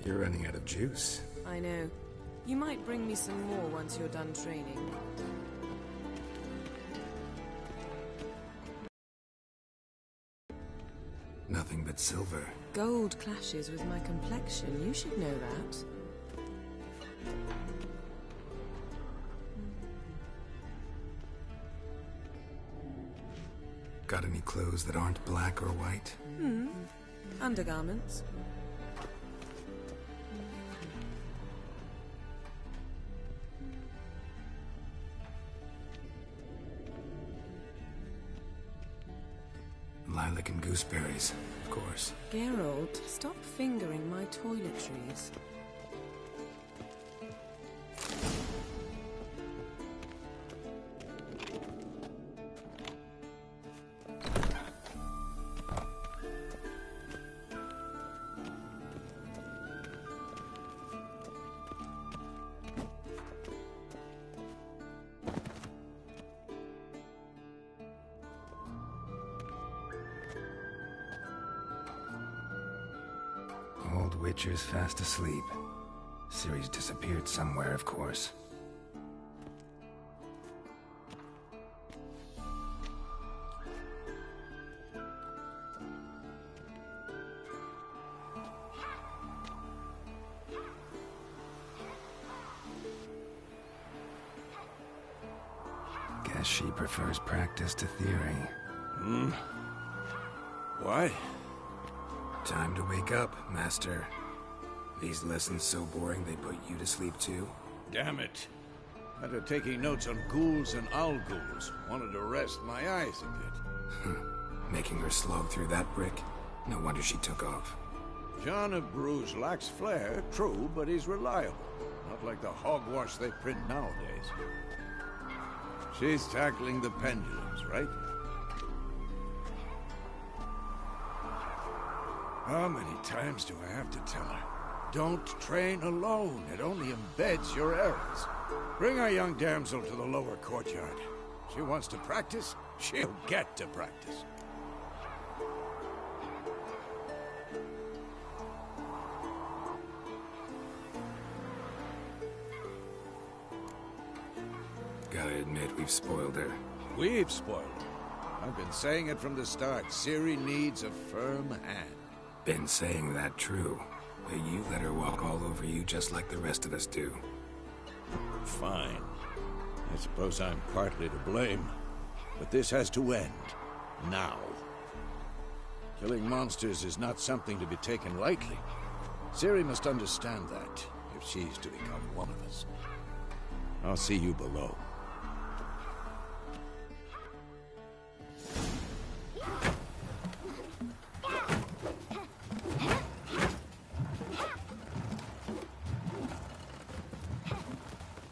You're running out of juice. I know. You might bring me some more once you're done training. Nothing but silver. Gold clashes with my complexion. You should know that. Got any clothes that aren't black or white? Undergarments. Lilac and gooseberries, of course. Geralt, stop fingering my toiletries. Old Witcher's fast asleep. Ciri's disappeared somewhere, of course. Guess she prefers practice to theory. Why? Time to wake up, Master. These lessons so boring they put you to sleep too? Damn it. After taking notes on ghouls and owl-ghouls, wanted to rest my eyes a bit. Making her slog through that brick? No wonder she took off. John of Bruges lacks flair, true, but he's reliable. Not like the hogwash they print nowadays. She's tackling the pendulums, right? How many times do I have to tell her? Don't train alone. It only embeds your errors. Bring our young damsel to the lower courtyard. She wants to practice, she'll get to practice. Gotta admit, we've spoiled her. We've spoiled her. I've been saying it from the start. Ciri needs a firm hand. Been saying that true. But you let her walk all over you just like the rest of us do. Fine. I suppose I'm partly to blame. But this has to end. Now. Killing monsters is not something to be taken lightly. Ciri must understand that, if she's to become one of us. I'll see you below.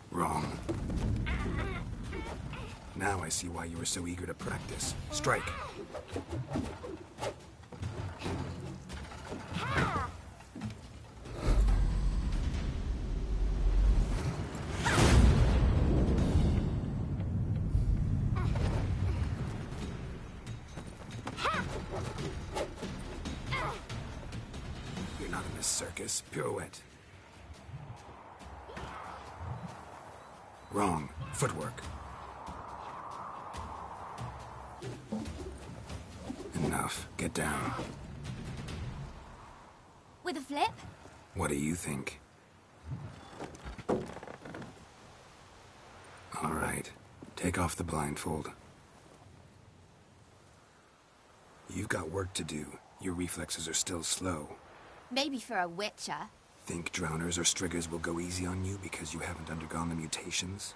Wrong. Now I see why you were so eager to practice. Strike. You're not in this circus. Pirouette. Wrong. Footwork. Enough. Get down. With a flip? What do you think? All right. Take off the blindfold. You've got work to do. Your reflexes are still slow. Maybe for a witcher. Think drowners or striggers will go easy on you because you haven't undergone the mutations?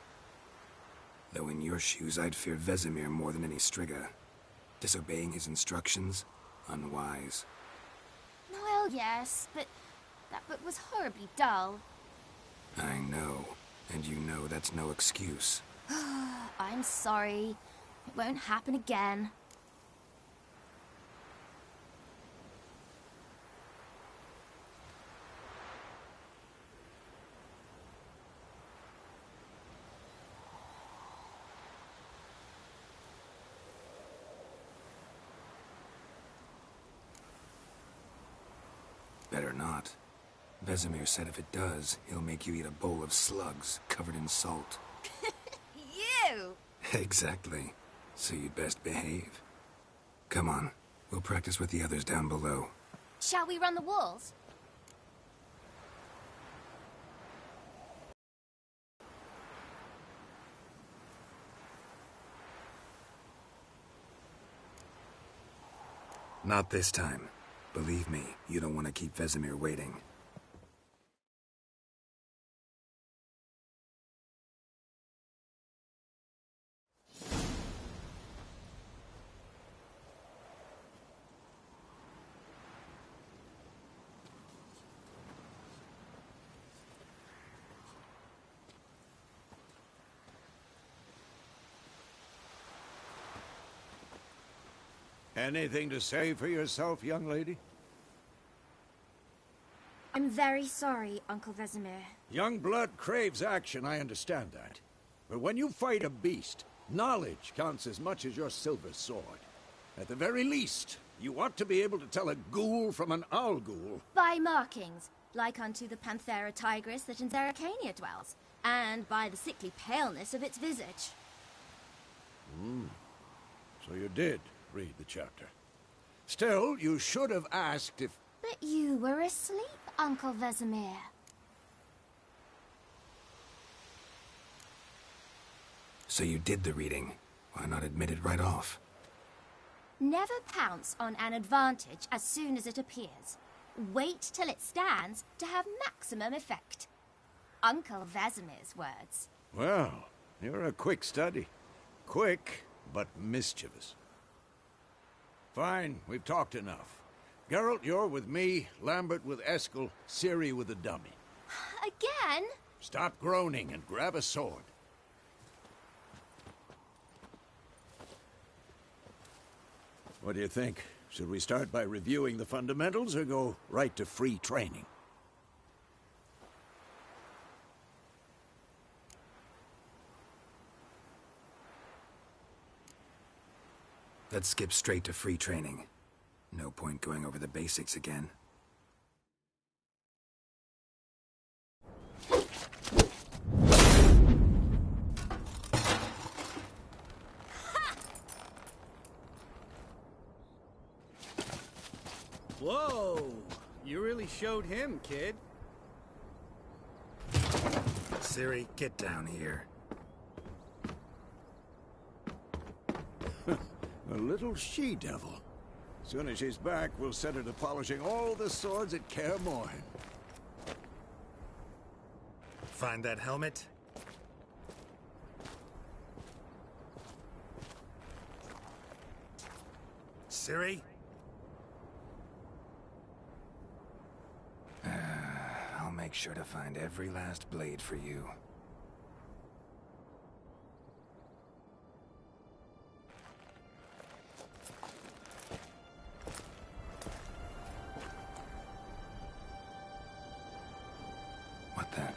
Though in your shoes, I'd fear Vesemir more than any strigger. Disobeying his instructions? Unwise. Well, yes, but that book was horribly dull. I know. And you know that's no excuse. I'm sorry. It won't happen again. Better not. Vesemir said if it does, he'll make you eat a bowl of slugs covered in salt. You! Exactly. So you'd best behave. Come on, we'll practice with the others down below. Shall we run the walls? Not this time. Believe me, you don't want to keep Vesemir waiting. Anything to say for yourself, young lady? I'm very sorry, Uncle Vesemir. Young blood craves action, I understand that. But when you fight a beast, knowledge counts as much as your silver sword. At the very least, you ought to be able to tell a ghoul from an owl ghoul. By markings, like unto the Panthera tigris that in Zerrikania dwells, and by the sickly paleness of its visage. So you did read the chapter. Still, you should have asked if... But you were asleep, Uncle Vesemir. So you did the reading. Why not admit it right off? Never pounce on an advantage as soon as it appears. Wait till it stands to have maximum effect. Uncle Vesemir's words. Well, you're a quick study. Quick, but mischievous. Fine, we've talked enough. Geralt, you're with me, Lambert with Eskel, Ciri with the dummy. Again? Stop groaning and grab a sword. What do you think? Should we start by reviewing the fundamentals or go right to free training? Let's skip straight to free training. No point going over the basics again. Whoa! You really showed him, kid. Ciri, get down here. A little she-devil. Soon as she's back, we'll set her to polishing all the swords at Kaer Morhen. Find that helmet? Ciri? I'll make sure to find every last blade for you. What the?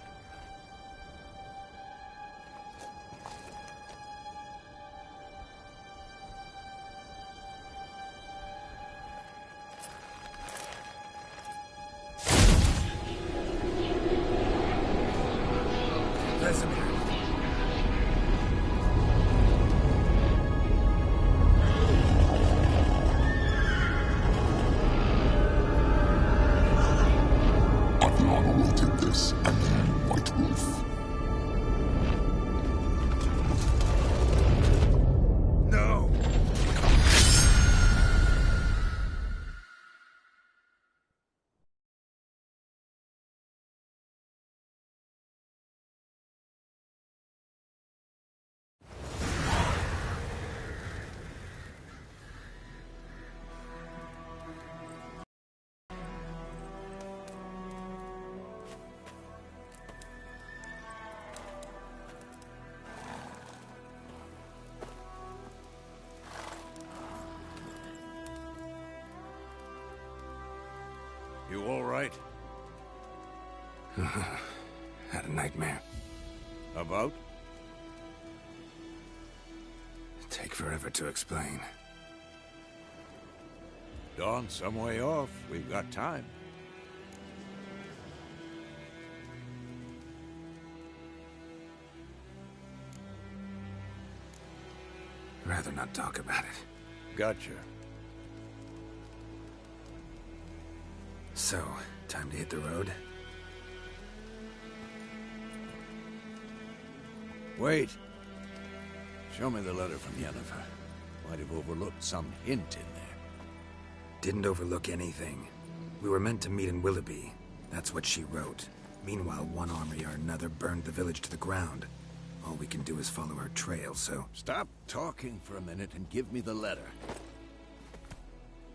Vesemir. Athlana will take this, and then White Wolf. No! You all right? Had a nightmare. About? Take forever to explain. Dawn's some way off. We've got time. Rather not talk about it. Gotcha. So, time to hit the road? Wait. Show me the letter from Yennefer. Might have overlooked some hint in there. Didn't overlook anything. We were meant to meet in Willoughby. That's what she wrote. Meanwhile, one army or another burned the village to the ground. All we can do is follow her trail, so... Stop talking for a minute and give me the letter.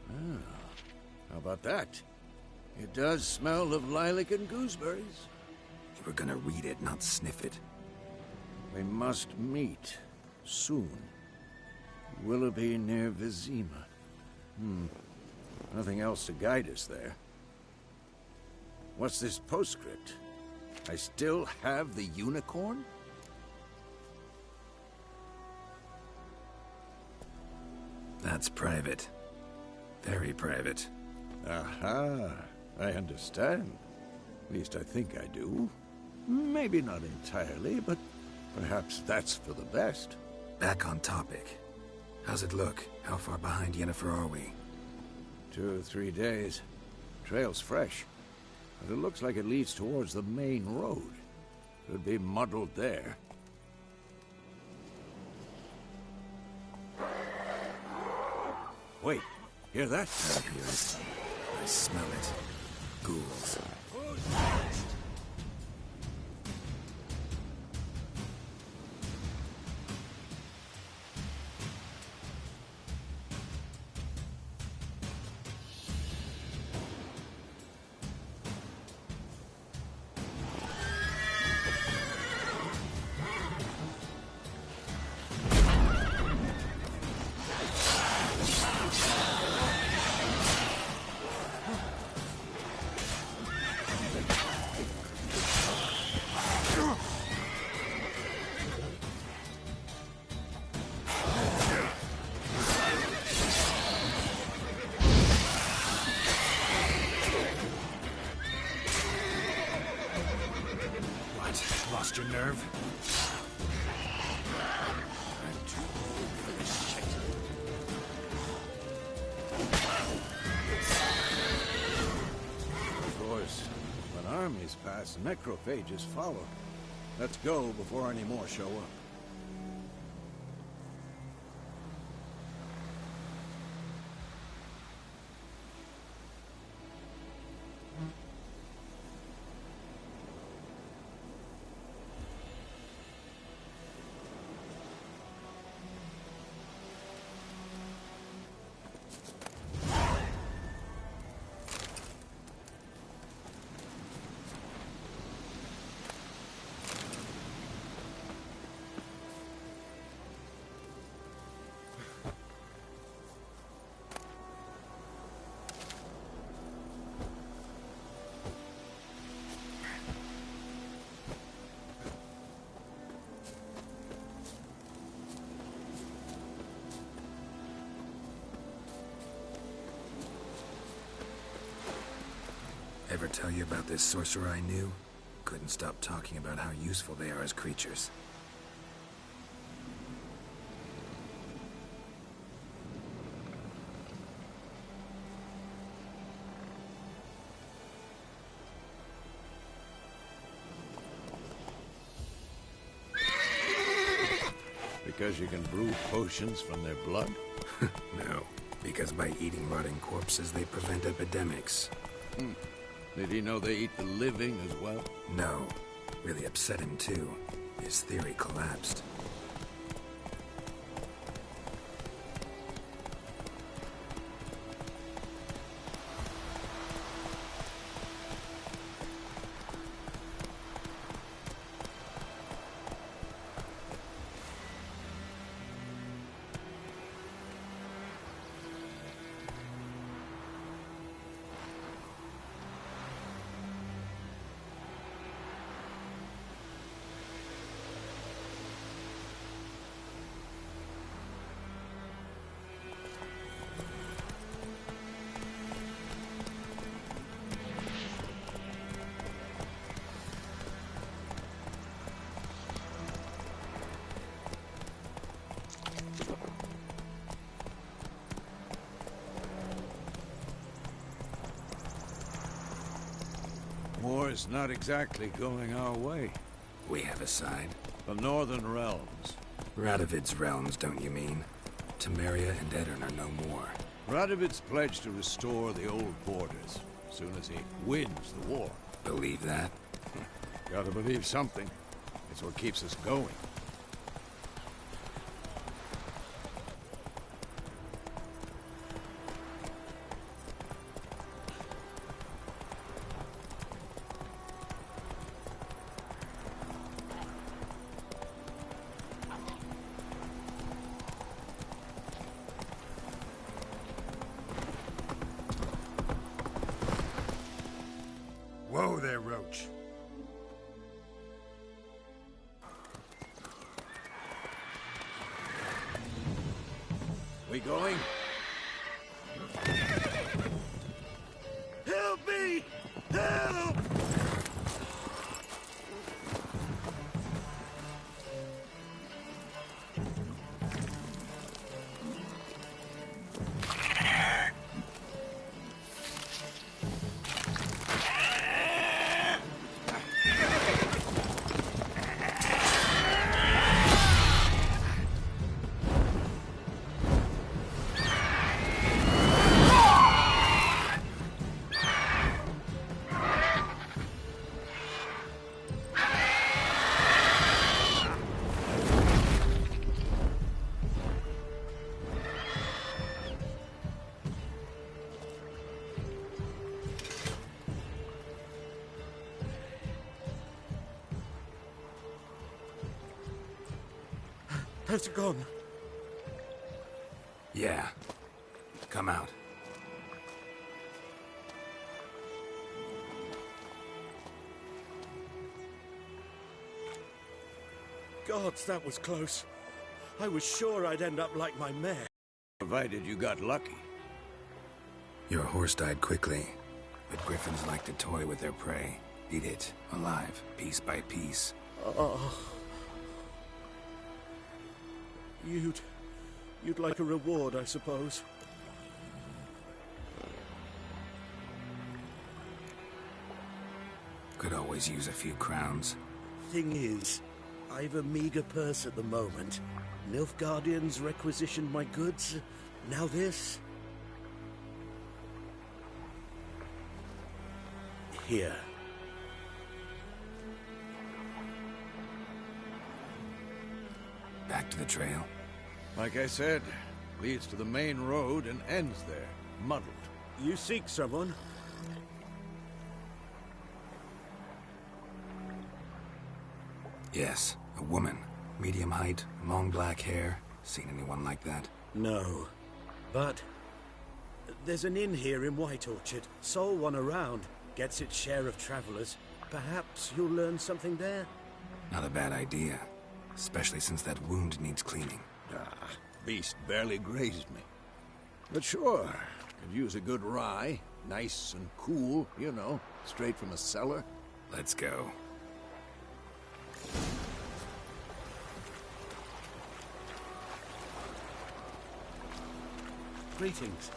Ah, how about that? It does smell of lilac and gooseberries. You were gonna read it, not sniff it. We must meet. Soon. Willoughby near Vizima. Nothing else to guide us there. What's this postscript? I still have the unicorn? That's private. Very private. Aha, I understand. At least I think I do. Maybe not entirely, but perhaps that's for the best. Back on topic. How's it look? How far behind Yennefer are we? 2 or 3 days. Trail's fresh, but it looks like it leads towards the main road. Could be muddled there. Wait, hear that? I hear it. I smell it. Ghouls. Lost your nerve? I'm too old for this shit. Of course, when armies pass, necrophages follow. Let's go before any more show up. Ever tell you about this sorcerer I knew? Couldn't stop talking about how useful they are as creatures. Because you can brew potions from their blood? No, because by eating rotting corpses, they prevent epidemics. Did he know they eat the living as well? No. Really upset him, too. His theory collapsed. war's not exactly going our way. We have a side. The Northern Realms. Radovid's realms, don't you mean? Temeria and Edirn are no more. Radovid's pledged to restore the old borders, as soon as he wins the war. Believe that? Gotta believe something. It's what keeps us going. Whoa there, Roach. We going? Help me! Help! How's it gone? Yeah. Come out. Gods, that was close. I was sure I'd end up like my mare. Provided you got lucky. Your horse died quickly, but griffins like to toy with their prey. Eat it, alive, piece by piece. Oh. You'd like a reward, I suppose. Could always use a few crowns. Thing is, I've a meager purse at the moment. Nilfgaardians requisitioned my goods. Now this. Here. Back to the trail. Like I said, leads to the main road and ends there, muddled. You seek someone? Yes, a woman. Medium height, long black hair. Seen anyone like that? No. But there's an inn here in White Orchard. Sole one around. Gets its share of travelers. Perhaps you'll learn something there? Not a bad idea. Especially since that wound needs cleaning. Ah, beast barely grazed me. But sure, could use a good rye. Nice and cool, you know, straight from a cellar. Let's go. Greetings.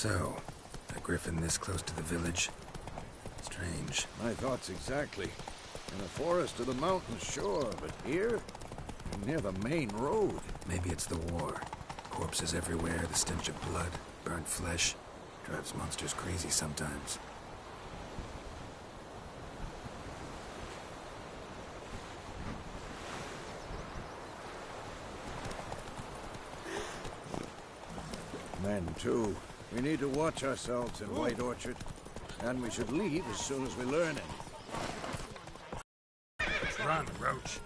So, a griffin this close to the village? Strange. My thoughts exactly. In a forest of the mountains, sure, but here? Near the main road. Maybe it's the war. Corpses everywhere, the stench of blood, burnt flesh. Drives monsters crazy sometimes. Men, too. We need to watch ourselves in White Orchard. And we should leave as soon as we learn it. Run, Roach.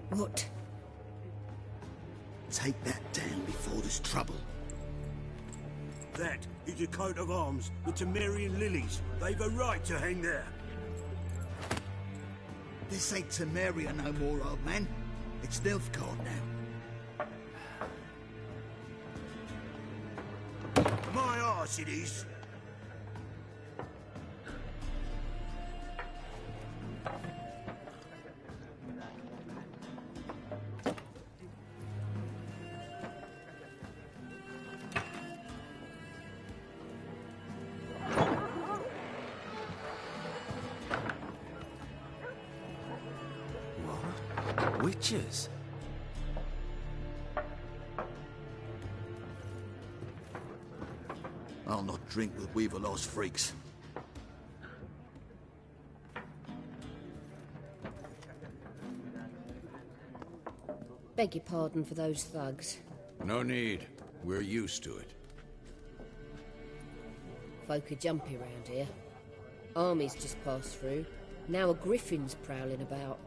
What? Take that down before there's trouble. That is a coat of arms, the Temerian lilies. They've a right to hang there. This ain't Temeria no more, old man. It's Nilfgaard now. My arse it is. Witches? I'll not drink with Weaverlaw's freaks. Beg your pardon for those thugs. No need. We're used to it. Folk are jumpy round here. Armies just passed through. Now a griffin's prowling about.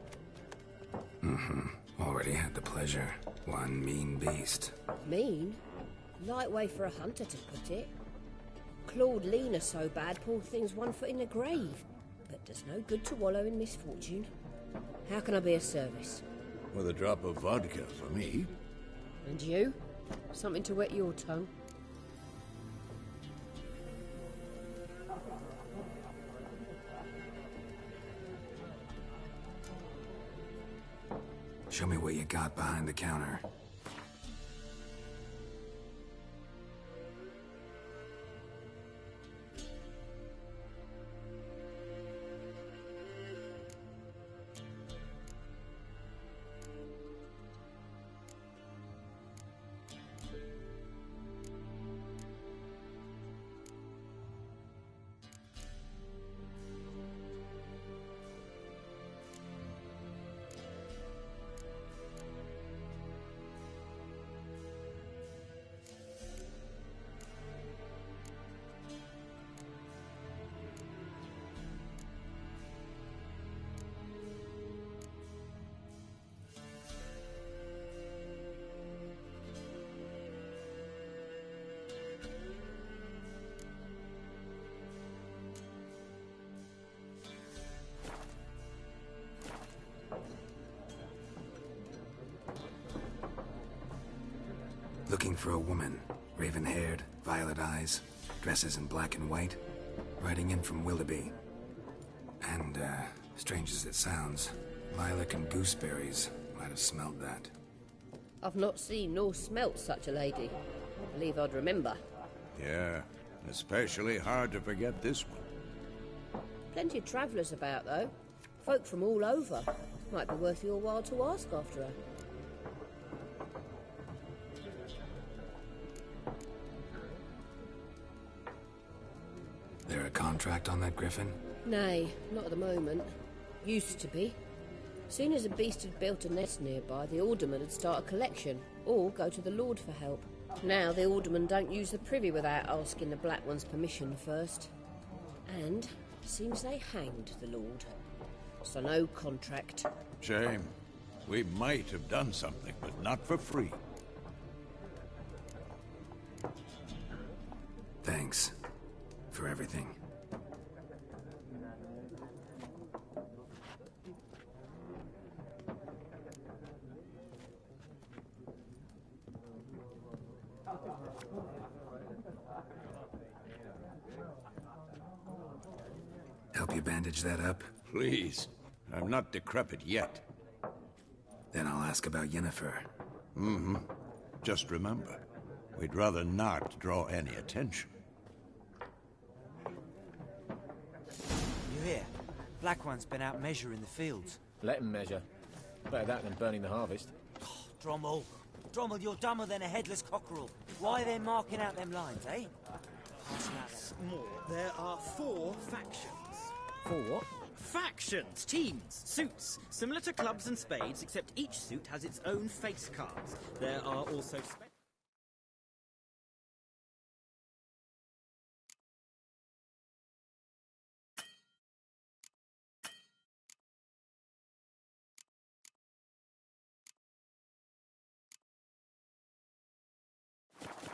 Already had the pleasure. One mean beast. Mean? Light way for a hunter to put it. Clawed Lena so bad, poor thing's 1 foot in the grave. But does no good to wallow in misfortune. How can I be of service? With a drop of vodka for me. And you? Something to wet your tongue? Show me what you got behind the counter. Looking for a woman. Raven-haired, violet eyes, dresses in black and white. Riding in from Willoughby. And, strange as it sounds, lilac and gooseberries might have smelled that. I've not seen nor smelt such a lady. I believe I'd remember. Yeah, especially hard to forget this one. Plenty of travellers about, though. Folk from all over. Might be worth your while to ask after her. There a contract on that griffin? Nay, not at the moment. Used to be. Soon as a beast had built a nest nearby, the alderman would start a collection, or go to the Lord for help. Now the aldermen don't use the privy without asking the Black One's permission first. And seems they hanged the Lord. So no contract. Shame. We might have done something, but not for free. Thanks. For everything. you bandage that up? Please. I'm not decrepit yet. Then I'll ask about Yennefer. Mm-hmm. Just remember, we'd rather not draw any attention. You hear? Black One's been out measuring the fields. Let him measure. Better that than burning the harvest. Drommel. Drommel, you're dumber than a headless cockerel. Why are they marking out them lines, eh? More. There are 4 factions. 4 what? Factions, teams, suits. Similar to clubs and spades, except each suit has its own face cards. There are also...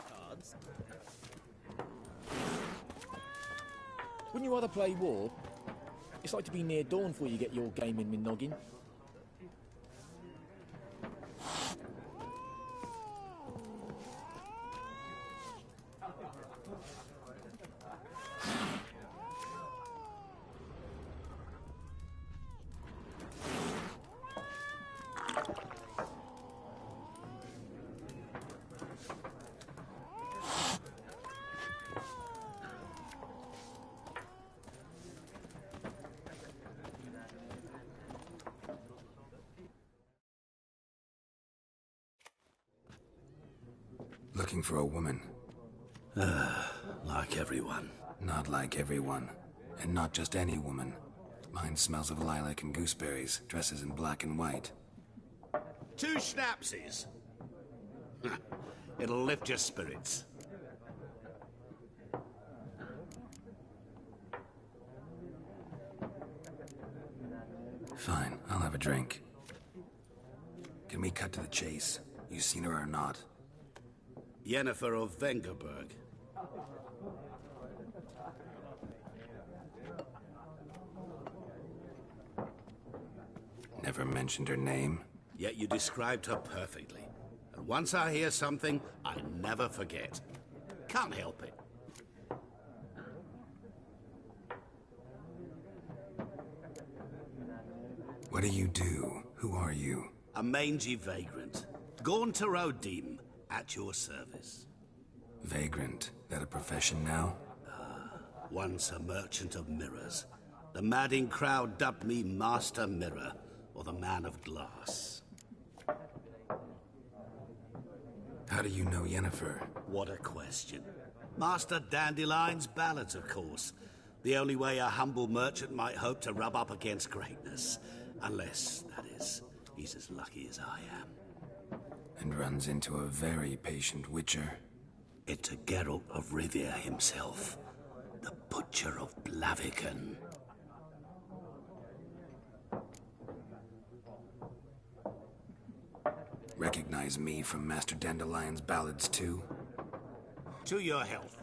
cards. Wouldn't you rather play war? It's like to be near dawn before you get your game in with noggin. Looking for a woman. Like everyone. Not like everyone. And not just any woman. Mine smells of lilac and gooseberries, dresses in black and white. 2 schnapsies. It'll lift your spirits. Fine, I'll have a drink. Can we cut to the chase? You seen her or not? Yennefer of Vengerberg. Never mentioned her name? Yet you described her perfectly. And once I hear something, I never forget. Can't help it. What do you do? Who are you? A mangy vagrant. Gaunter O'Dim, at your service. Vagrant. That a profession now? Once a merchant of mirrors. The madding crowd dubbed me Master Mirror, or the Man of Glass. How do you know Yennefer? What a question. Master Dandelion's ballads, of course. The only way a humble merchant might hope to rub up against greatness. Unless, that is, he's as lucky as I am. And runs into a very patient witcher. It's a Geralt of Rivia himself. The Butcher of Blaviken. Recognize me from Master Dandelion's ballads too? To your health.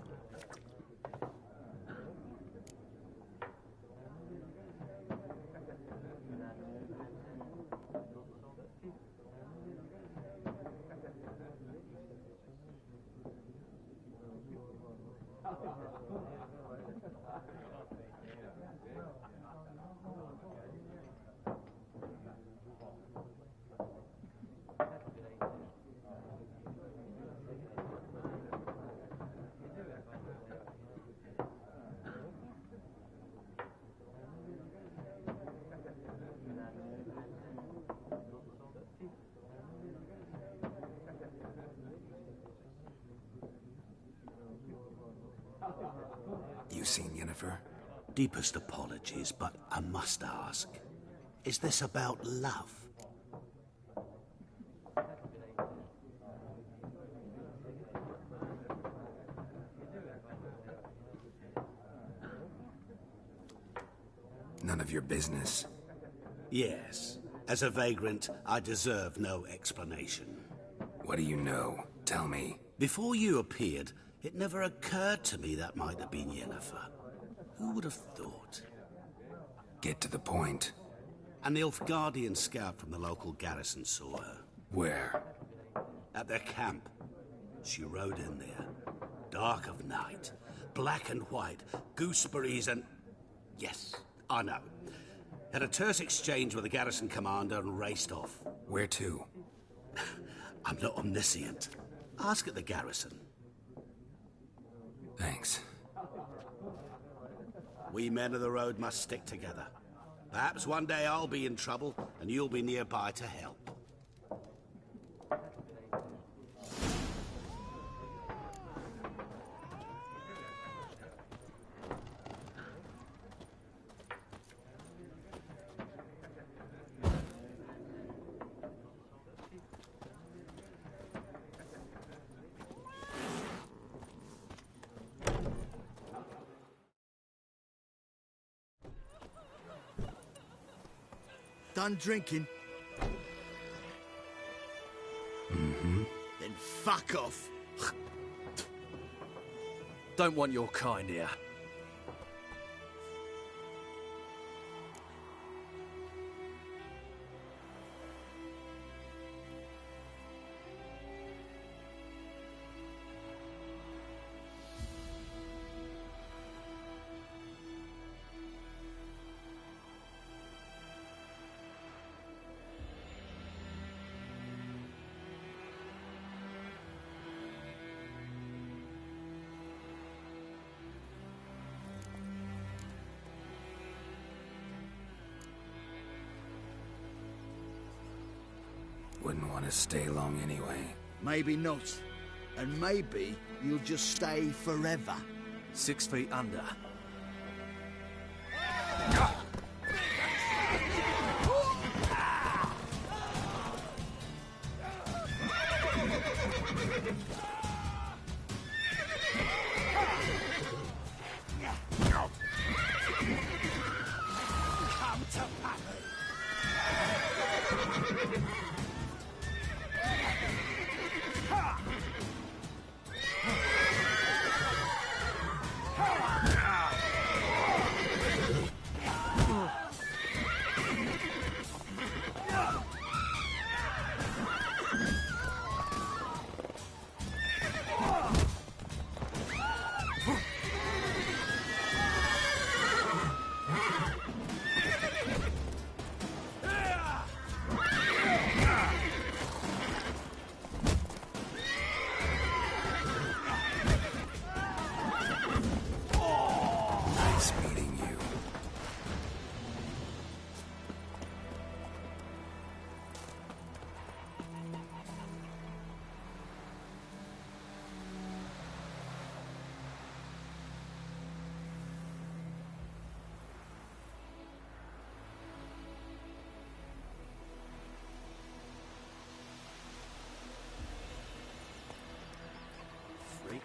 You seen Yennefer? Deepest apologies, but I must ask. Is this about love? None of your business. Yes. As a vagrant, I deserve no explanation. What do you know? Tell me. Before you appeared, it never occurred to me that might have been Yennefer. Who would have thought? Get to the point. An Nilfgaardian scout from the local garrison saw her. Where? At their camp. She rode in there. Dark of night. Black and white. Gooseberries and... yes, I know. Had a terse exchange with the garrison commander and raced off. Where to? I'm not omniscient. Ask at the garrison. Thanks. We men of the road must stick together. Perhaps one day I'll be in trouble and you'll be nearby to help. Done drinking? Mm-hmm. Then fuck off. Don't want your kind here. Wouldn't want to stay long anyway. Maybe not. And maybe you'll just stay forever. 6 feet under. Nice meeting you. Freak.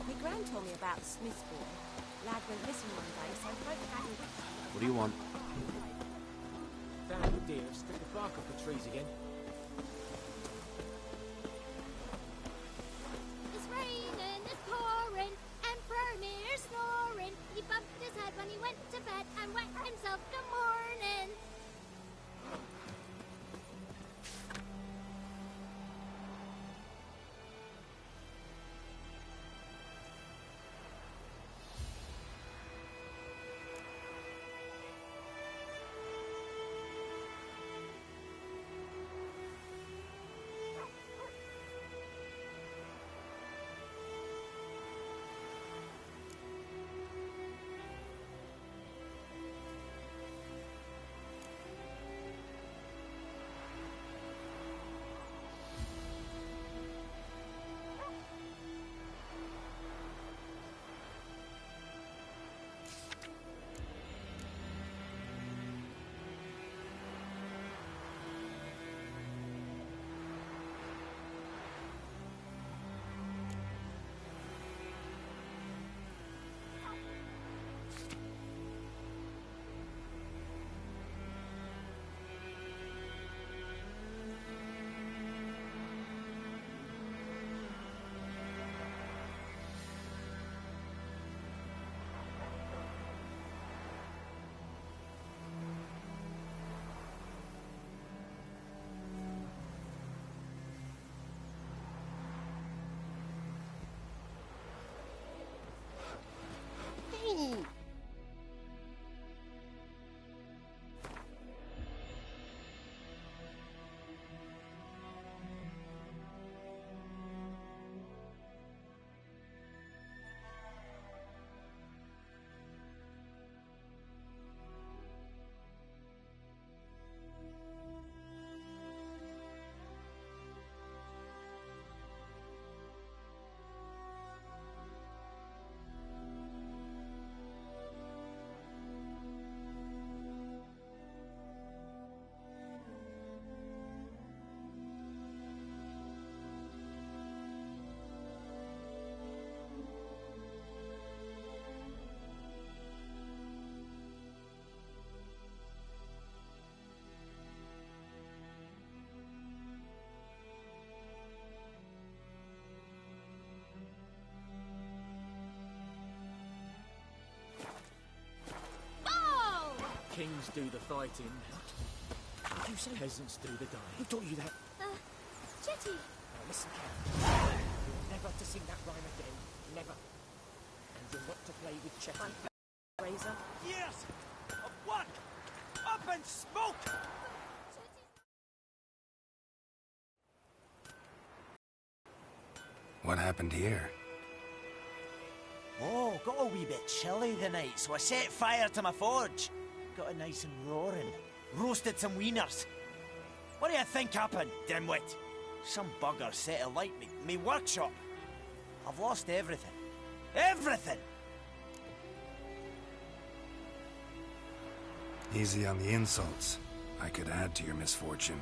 My gran told me about the Smith's boy. Lad went missing one day, so Hope had him with him. What do you want? Found the deer, stripped the bark off the trees again. It's raining, it's pouring, and Vermeer's snoring. He bumped his head when he went to bed and wet himself the morning. Kings do the fighting. What did you say? Peasants do the dying. Who taught you that? Jetty! Now listen carefully. You're never to sing that rhyme again. Never. And you're not to play with Chetty. Razor. Years of work! Up in smoke! What happened here? Oh, got a wee bit chilly the night, so I set fire to my forge. Got it nice and roaring. Roasted some wieners. What do you think happened, dimwit? Some bugger set alight me workshop. I've lost everything. Everything! Easy on the insults. I could add to your misfortune.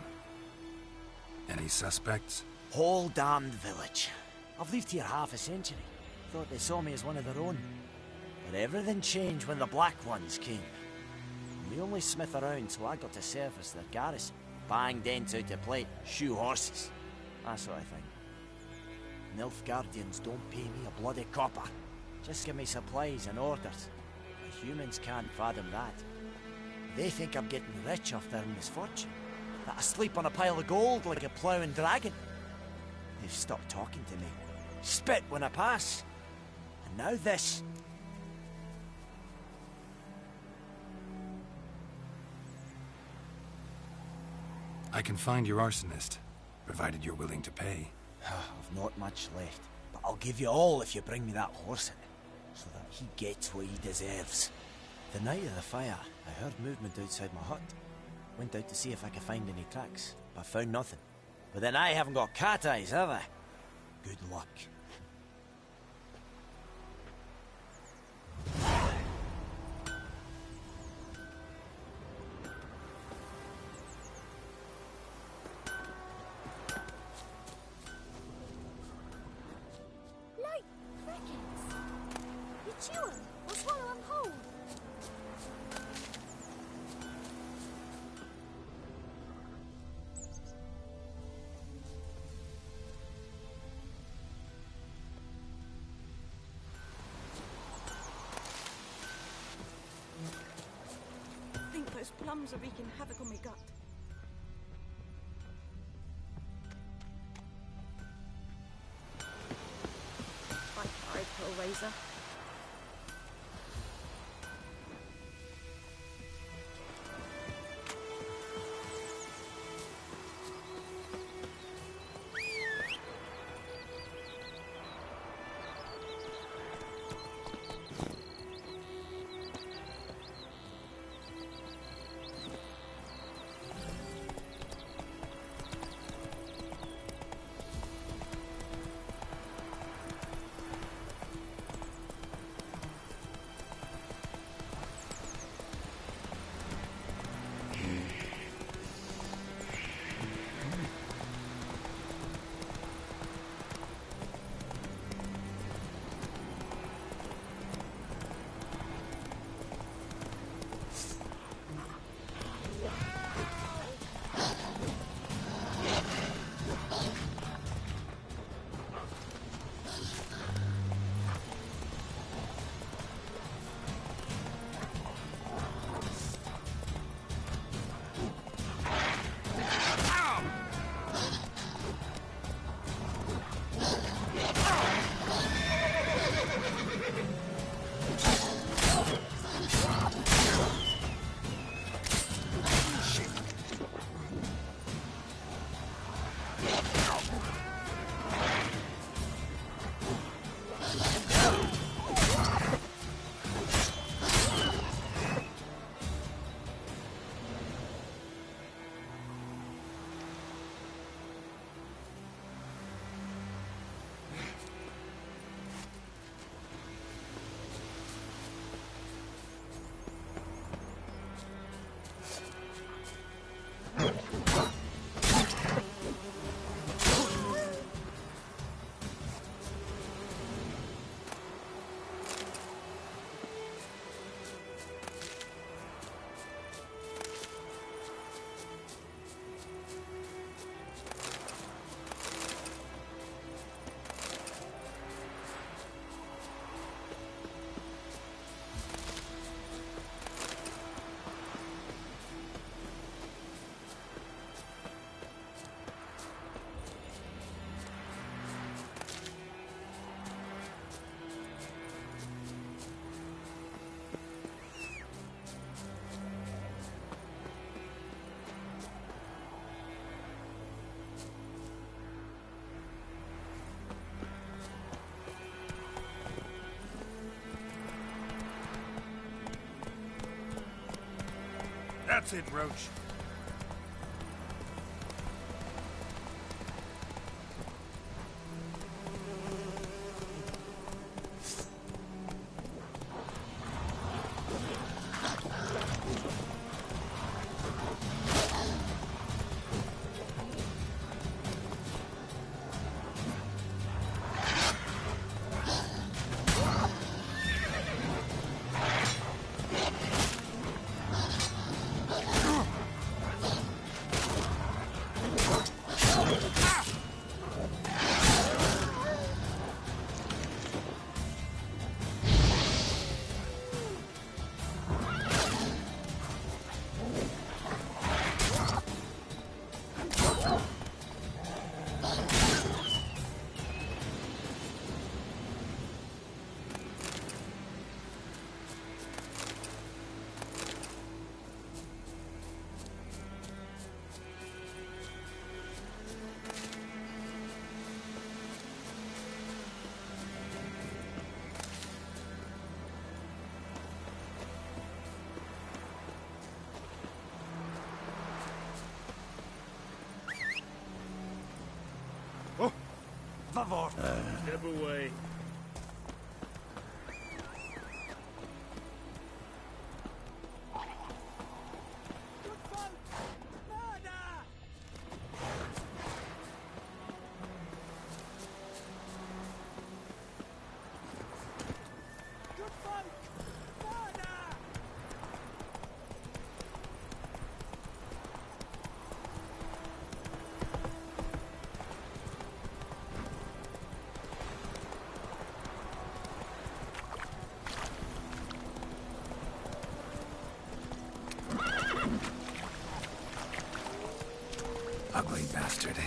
Any suspects? Whole damned village. I've lived here half a century. Thought they saw me as one of their own. But everything changed when the Black Ones came. I'm the only smith around, so I got to service their garrison. Bang dents out of plate, shoe horses. That sort of thing. Nilfgaardians don't pay me a bloody copper. Just give me supplies and orders. The humans can't fathom that. They think I'm getting rich off their misfortune. That I sleep on a pile of gold like a ploughing dragon. They've stopped talking to me. Spit when I pass. And now this. I can find your arsonist, provided you're willing to pay. I've not much left, but I'll give you all if you bring me that horse in, so that he gets what he deserves. The night of the fire, I heard movement outside my hut. Went out to see if I could find any tracks, but found nothing. But then I haven't got cat eyes, have I? Good luck. Like crickets. You chew 'em or swallow 'em whole. I think those plums are wreaking havoc on my gut. Bye, Pearl Razor. That's it, Roach. Favor. Step away. Ugly bastard.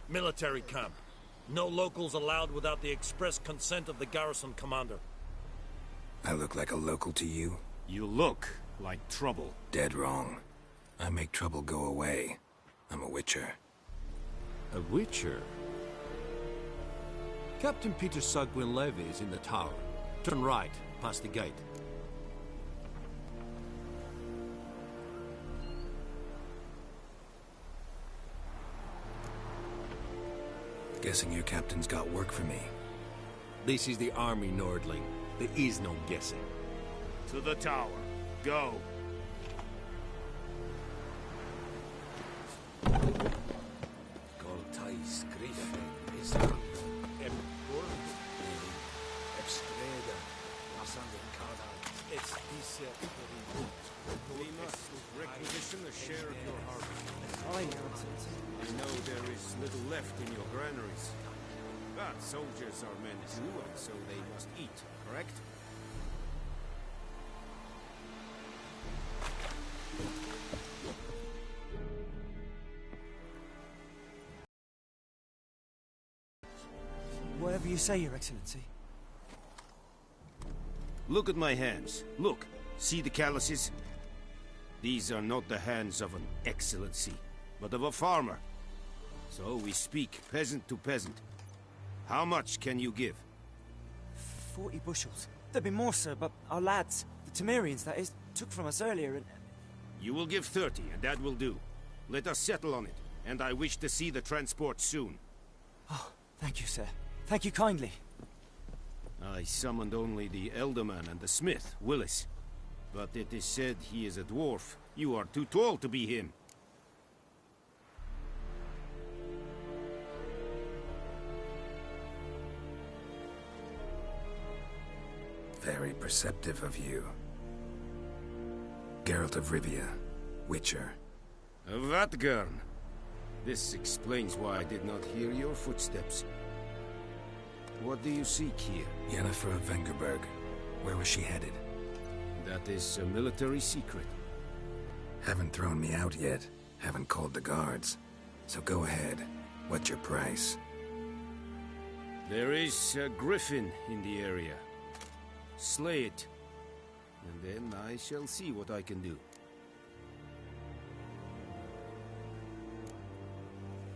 Military camp. No locals allowed without the express consent of the garrison commander. I look like a local to you? You look like trouble. Dead wrong. I make trouble go away. I'm a witcher. A witcher? Captain Peter Sugwin Levy is in the tower. Turn right, past the gate. Guessing your captain's got work for me. This is the army, Nordling. There is no guessing. To the tower. Go. Goltais Griffin is Ebstreda, It's this we must requisition a share of your harvest. I know there is little left in your granaries. But soldiers are men too, and so they must eat, correct? Whatever you say, Your Excellency. Look at my hands. Look. See the calluses? These are not the hands of an excellency, but of a farmer. So we speak peasant to peasant. How much can you give? 40 bushels. There'd be more, sir, but our lads, the Temerians, that is, took from us earlier and... You will give 30, and that will do. Let us settle on it, and I wish to see the transport soon. Oh, thank you, sir. Thank you kindly. I summoned only the Elderman and the smith, Willis. But it is said he is a dwarf. You are too tall to be him. Very perceptive of you. Geralt of Rivia, Witcher. Vatgarn. This explains why I did not hear your footsteps. What do you seek here? Yennefer of Vengerberg. Where was she headed? That is a military secret. Haven't thrown me out yet. Haven't called the guards. So go ahead. What's your price? There is a griffin in the area. Slay it. And then I shall see what I can do.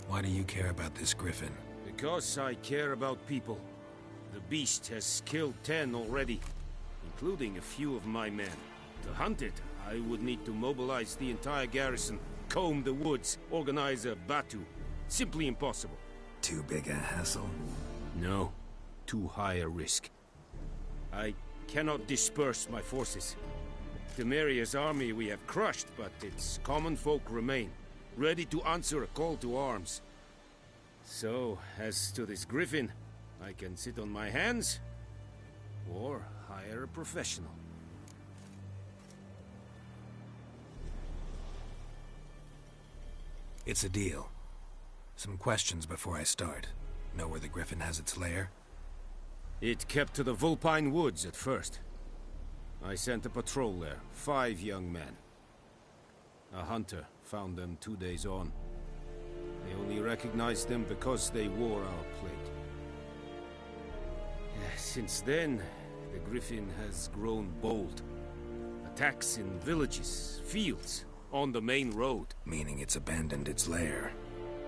Why do you care about this griffin? Because I care about people. The beast has killed 10 already, including a few of my men. To hunt it, I would need to mobilize the entire garrison, comb the woods, organize a batu. Simply impossible. Too big a hassle? No. Too high a risk. I cannot disperse my forces. Temeria's army we have crushed, but its common folk remain, ready to answer a call to arms. So, as to this griffin, I can sit on my hands, or hire a professional. It's a deal. Some questions before I start. Know where the griffin has its lair? It kept to the Vulpine Woods at first. I sent a patrol there, 5 young men. A hunter found them 2 days on. They only recognized them because they wore our plate. Since then, the griffin has grown bold. Attacks in villages, fields, on the main road. Meaning it's abandoned its lair.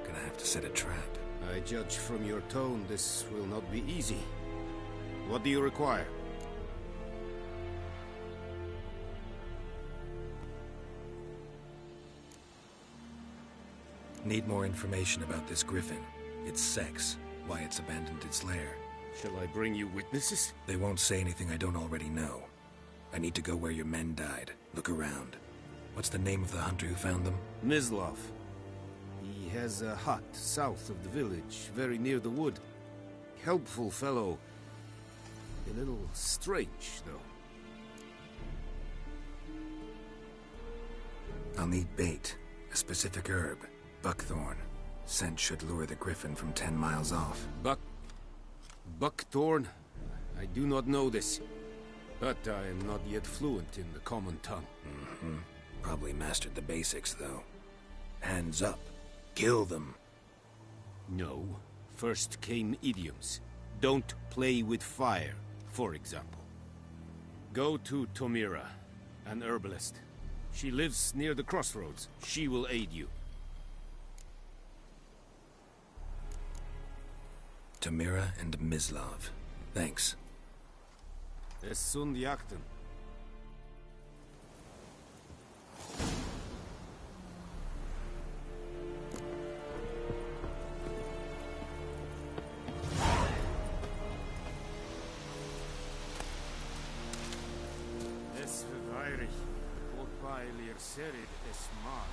Gonna have to set a trap. I judge from your tone this will not be easy. What do you require? Need more information about this griffin. Its sex, why it's abandoned its lair. Shall I bring you witnesses? They won't say anything I don't already know. I need to go where your men died. Look around. What's the name of the hunter who found them? Mislav. He has a hut south of the village, very near the wood. Helpful fellow. A little strange, though. I'll need bait. A specific herb. Buckthorn. Scent should lure the griffin from 10 miles off. Buckthorn? I do not know this. But I am not yet fluent in the common tongue. Probably mastered the basics, though. Hands up. Kill them. No. First came idioms. Don't play with fire, for example. Go to Tomira, an herbalist. She lives near the crossroads. She will aid you. Tomira and Mislav. Thanks. Es sind Jagden. Es verweirig. Wobei ihr serid es mag.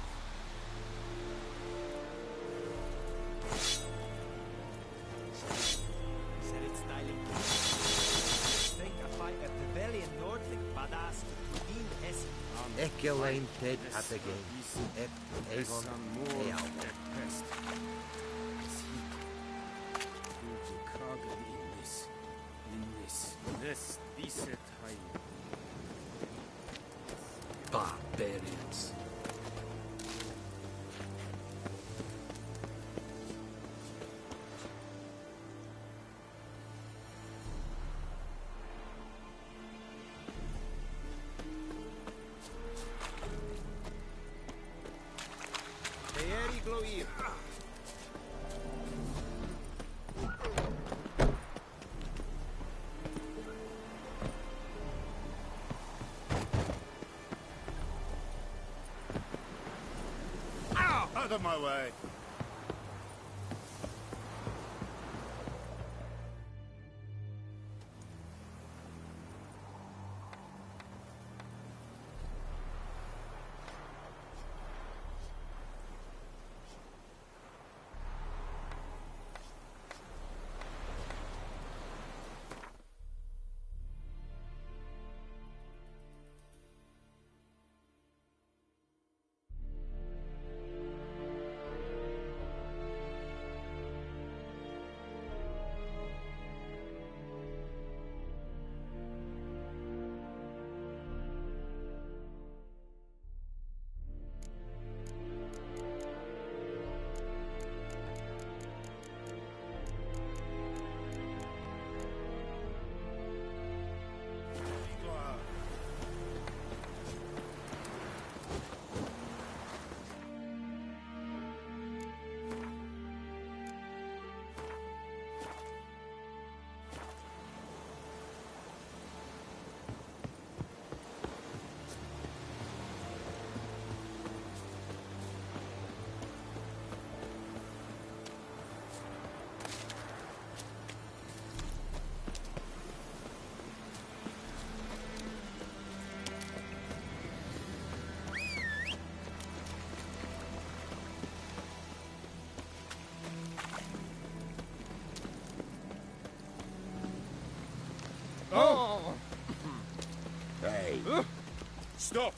Ekelein ted atagain. Ep Avon Eal. Barbarians. Out of my way! Oh! Hey! Stop!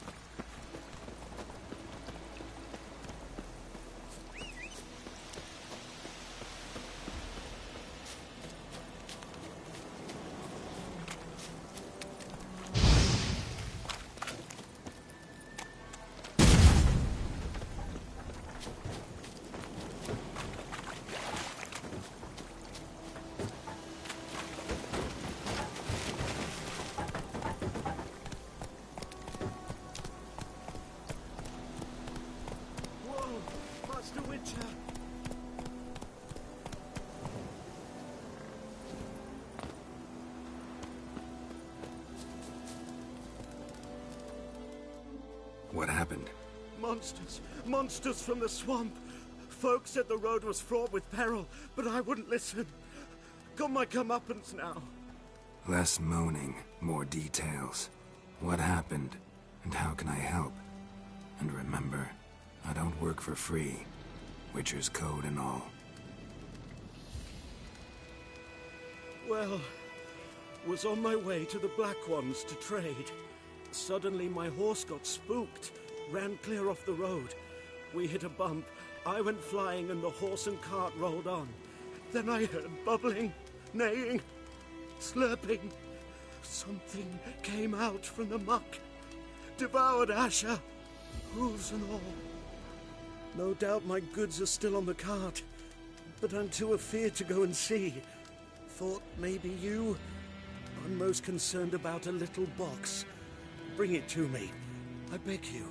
What happened? Monsters! Monsters from the swamp! Folk said the road was fraught with peril, but I wouldn't listen. Got my comeuppance now. Less moaning, more details. What happened, and how can I help? And remember, I don't work for free. Witcher's code and all. Well, was on my way to the Black Ones to trade. Suddenly my horse got spooked, ran clear off the road. We hit a bump, I went flying and the horse and cart rolled on. Then I heard bubbling, neighing, slurping. Something came out from the muck, devoured Asher, hooves and all. No doubt my goods are still on the cart. but I'm too afeard to go and see. Thought maybe you... I'm most concerned about a little box. Bring it to me. I beg you.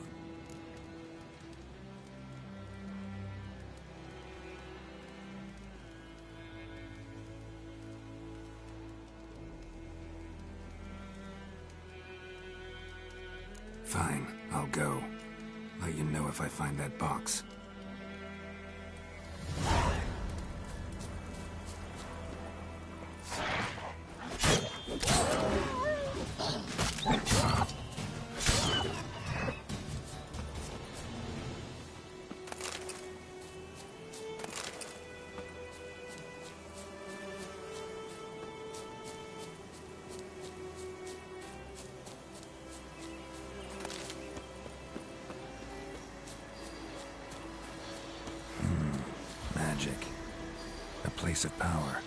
Fine, I'll go. Let you know if I find that box. Magic. A place of power.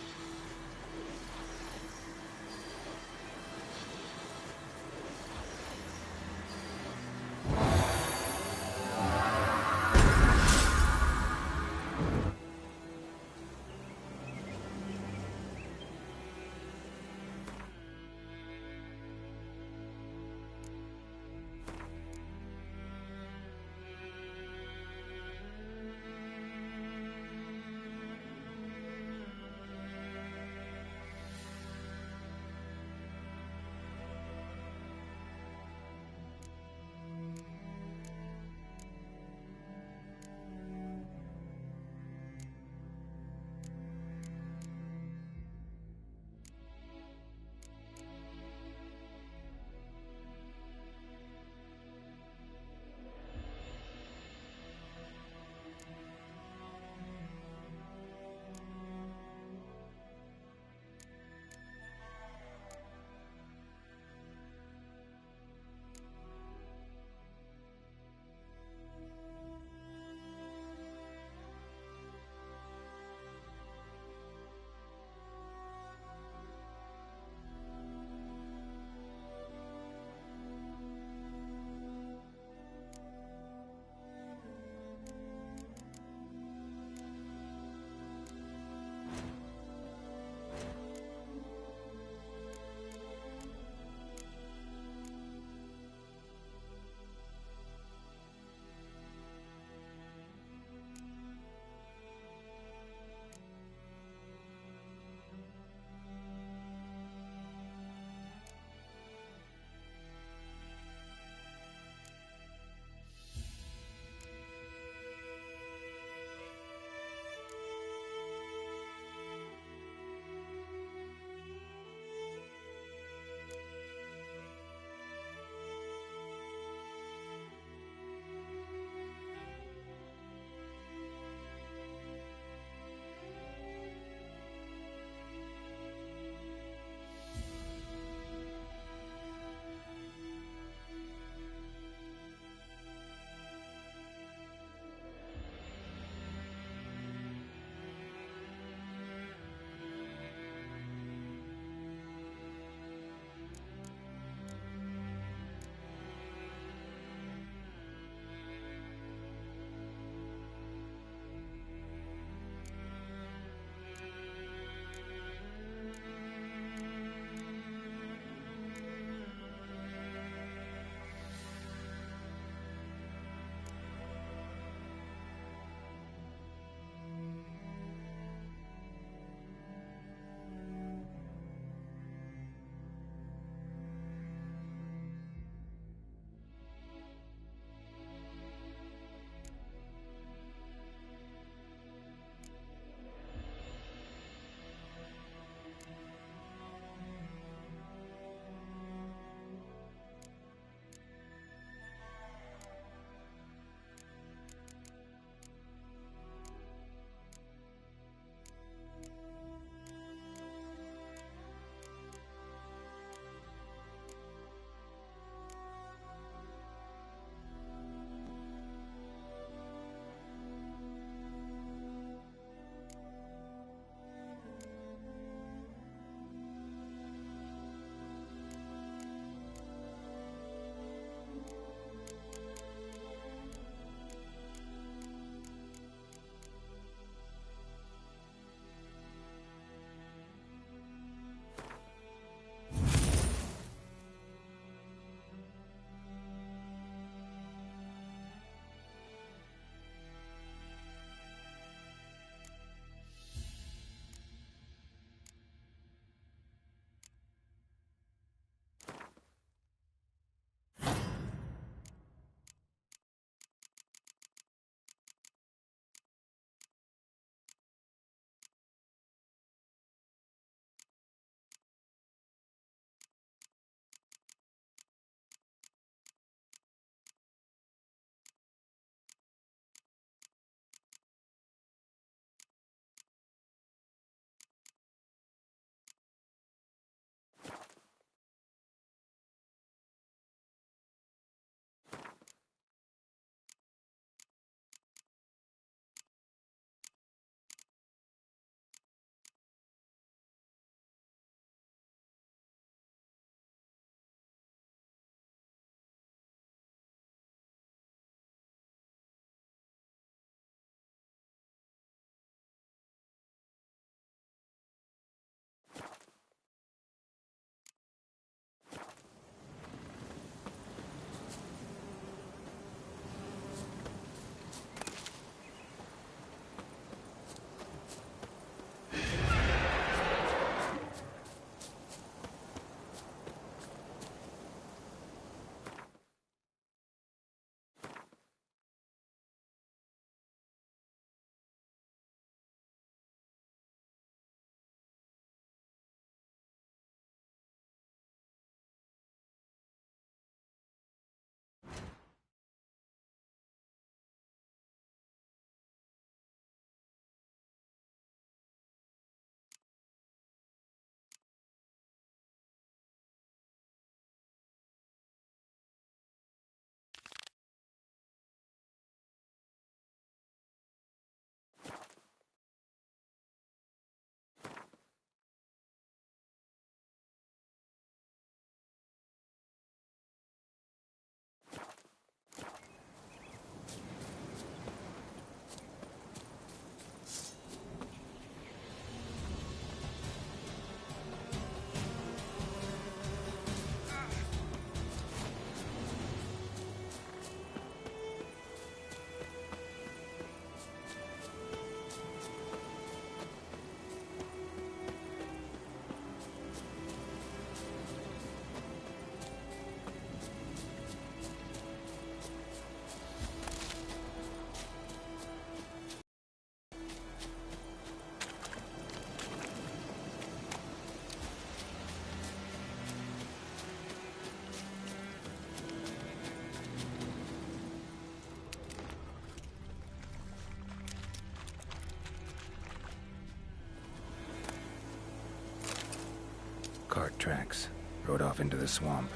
tracks. Rode off into the swamp.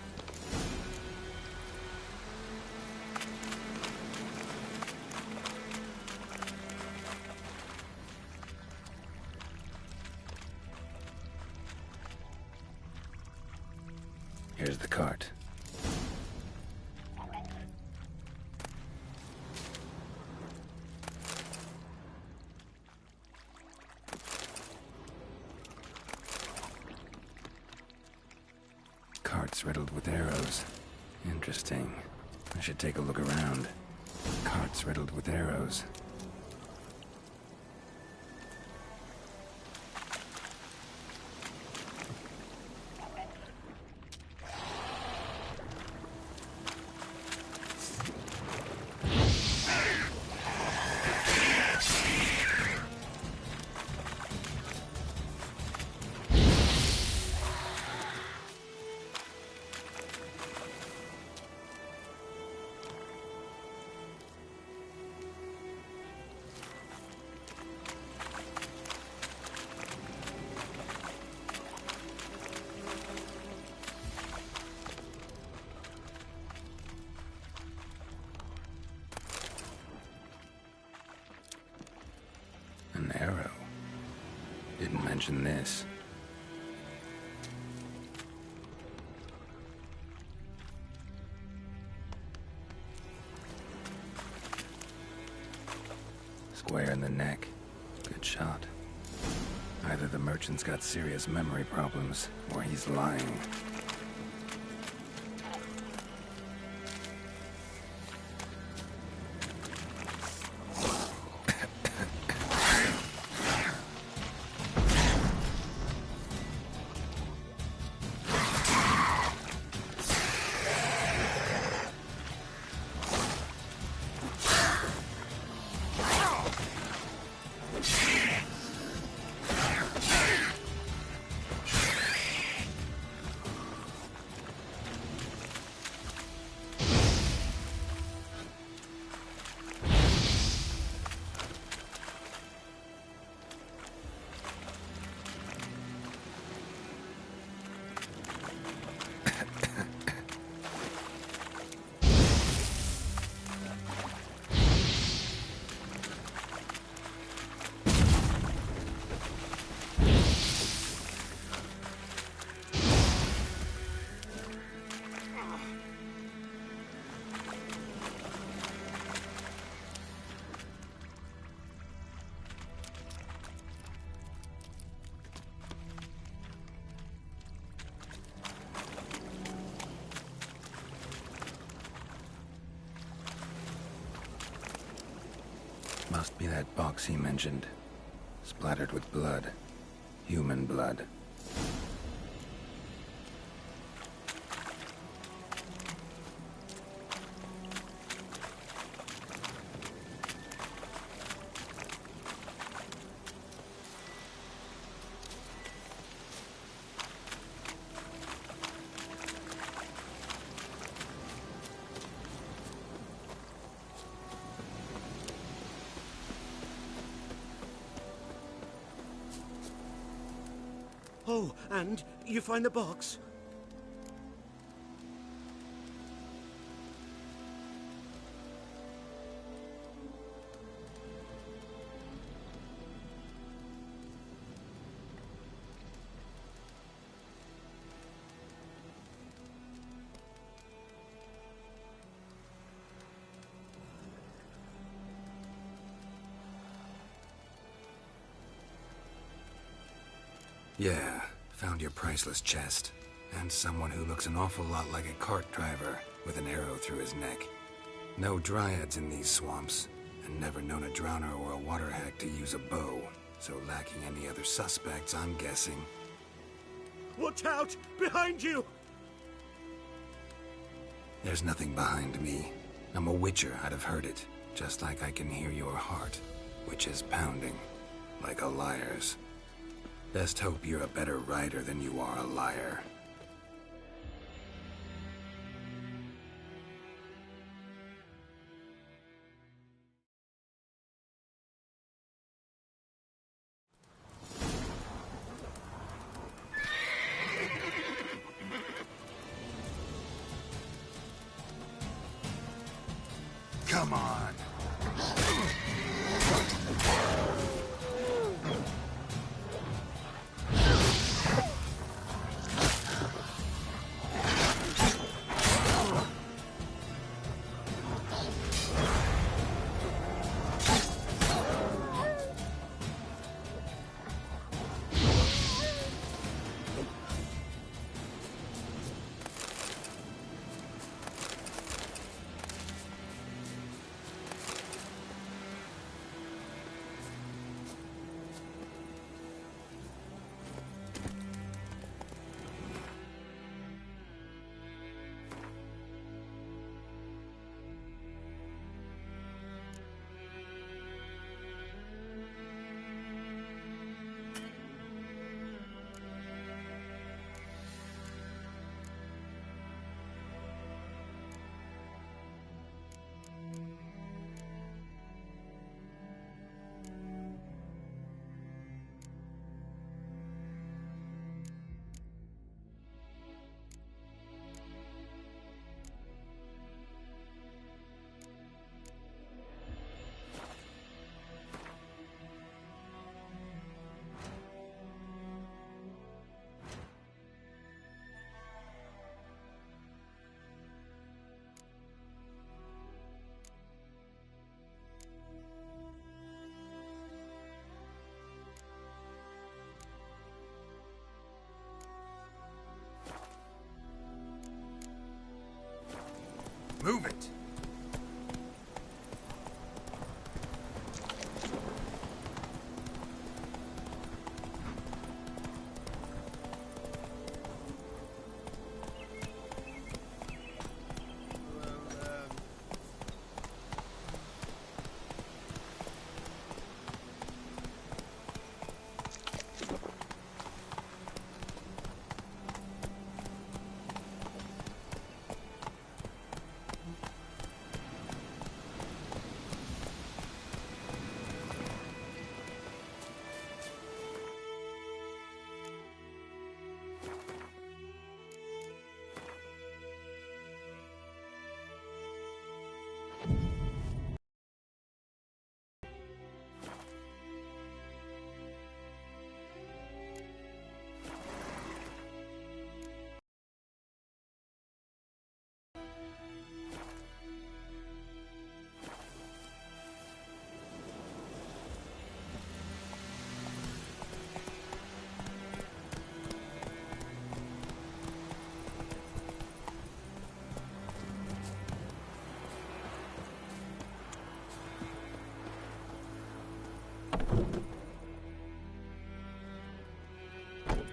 Here's the cart. Cart's riddled with arrows. Interesting. I should take a look around. Cart's riddled with arrows. An arrow. Didn't mention this. Square in the neck. Good shot. Either the merchant's got serious memory problems, or he's lying. Must be that box he mentioned. Splattered with blood. Human blood. Oh, and you find the box? Yeah, found your priceless chest. And someone who looks an awful lot like a cart driver, with an arrow through his neck. No dryads in these swamps, and never known a drowner or a water hack to use a bow. So lacking any other suspects, I'm guessing. Watch out! Behind you! There's nothing behind me. I'm a witcher, I'd have heard it. Just like I can hear your heart, which is pounding. Like a liar's. Best hope you're a better rider than you are a liar.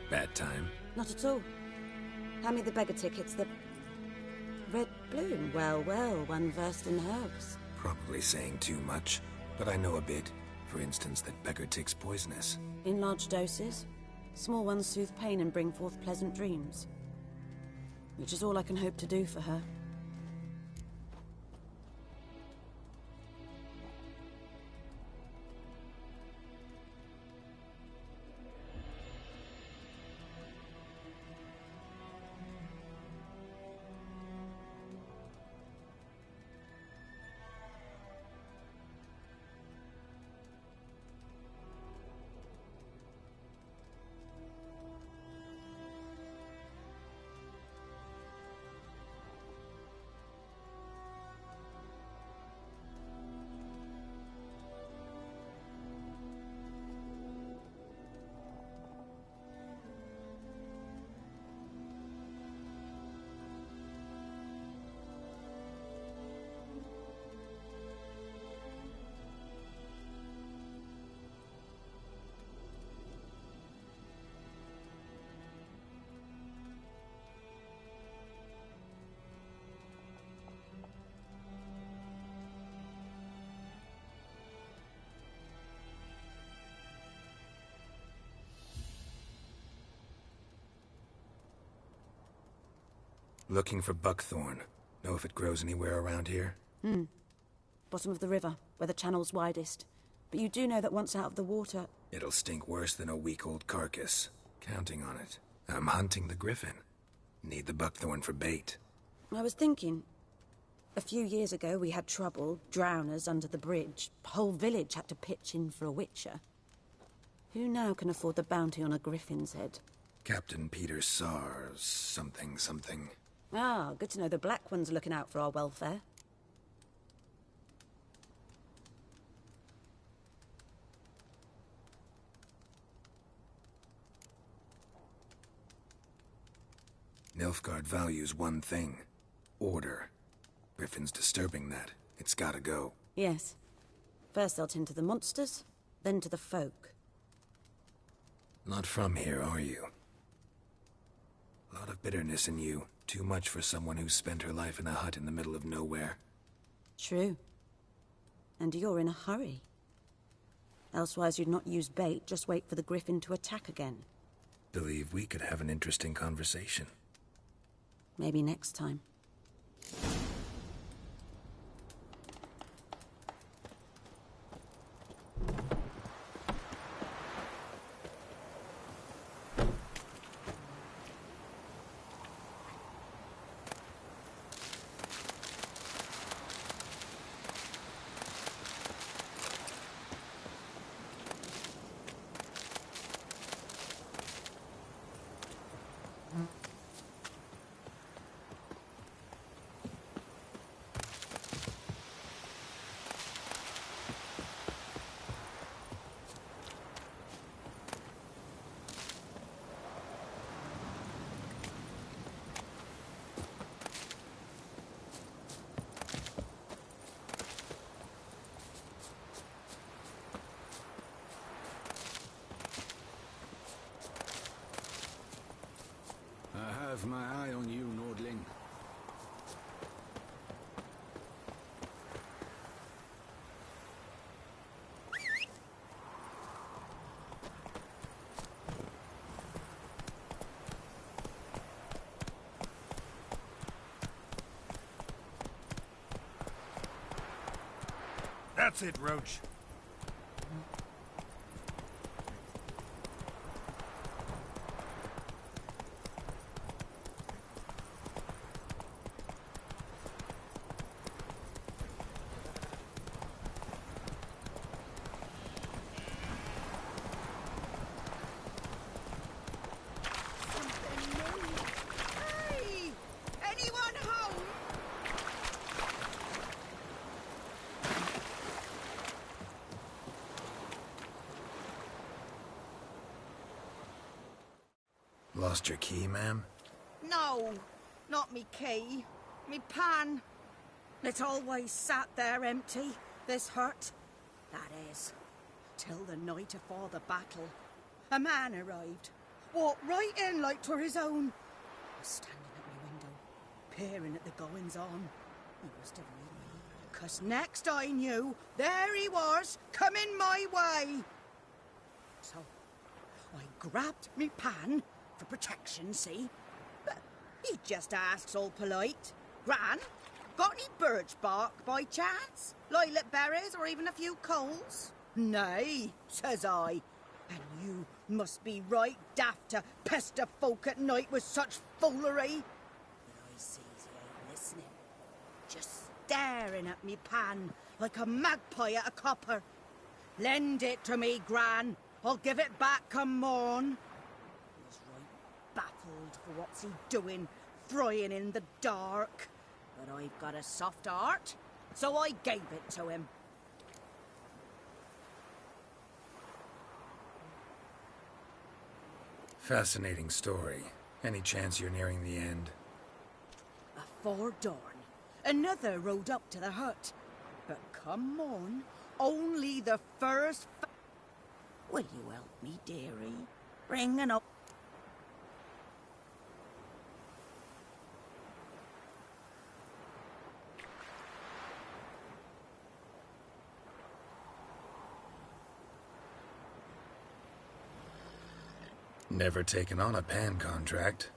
Bad time? Not at all. Hand me the beggar tickets, the... Red bloom. Well, well, one versed in herbs. Probably saying too much, but I know a bit. For instance, that beggar tick's poisonous. In large doses. Small ones soothe pain and bring forth pleasant dreams. Which is all I can hope to do for her. Looking for buckthorn. Know if it grows anywhere around here? Bottom of the river, where the channel's widest. But you do know that once out of the water... It'll stink worse than a week-old carcass. Counting on it. I'm hunting the griffin. Need the buckthorn for bait. I was thinking... A few years ago we had trouble, drowners under the bridge. Whole village had to pitch in for a witcher. Who now can afford the bounty on a griffin's head? Captain Peter Sars, something. Ah, good to know the Black One's looking out for our welfare. Nilfgaard values one thing. Order. Griffin's disturbing that. It's gotta go. Yes. First they'll tend to the monsters, then to the folk. Not from here, are you? A lot of bitterness in you. Too much for someone who's spent her life in a hut in the middle of nowhere. True. And you're in a hurry. Elsewise you'd not use bait, just wait for the griffin to attack again. Believe we could have an interesting conversation. Maybe next time. I have my eye on you, Nordling. That's it, Roach. Hey! Anyone home? Lost your key, ma'am? No, not me key. Me pan. It always sat there empty, this hut. That is. Till the night afore the battle, a man arrived. Walked right in like 'twere his own. I was standing at my window, peering at the goings-on. He must have read me, 'cause next I knew, there he was, coming my way. So, I grabbed me pan, for protection, see? But he just asks all polite, Gran, got any birch bark by chance? Lilac berries or even a few coals? Nay, says I. And you must be right daft to pester folk at night with such foolery. But I sees he ain't listening. Just staring at me pan like a magpie at a copper. Lend it to me, Gran. I'll give it back come morn. He's right baffled for what's he doing, frying in the dark. But I've got a soft heart, so I gave it to him. Fascinating story. Any chance you're nearing the end? Afore dawn, another rode up to the hut. But come on, only the first... Will you help me, dearie? Bringing up... Never taken on a pan contract.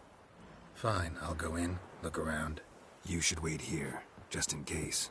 Fine, I'll go in, look around. You should wait here, just in case.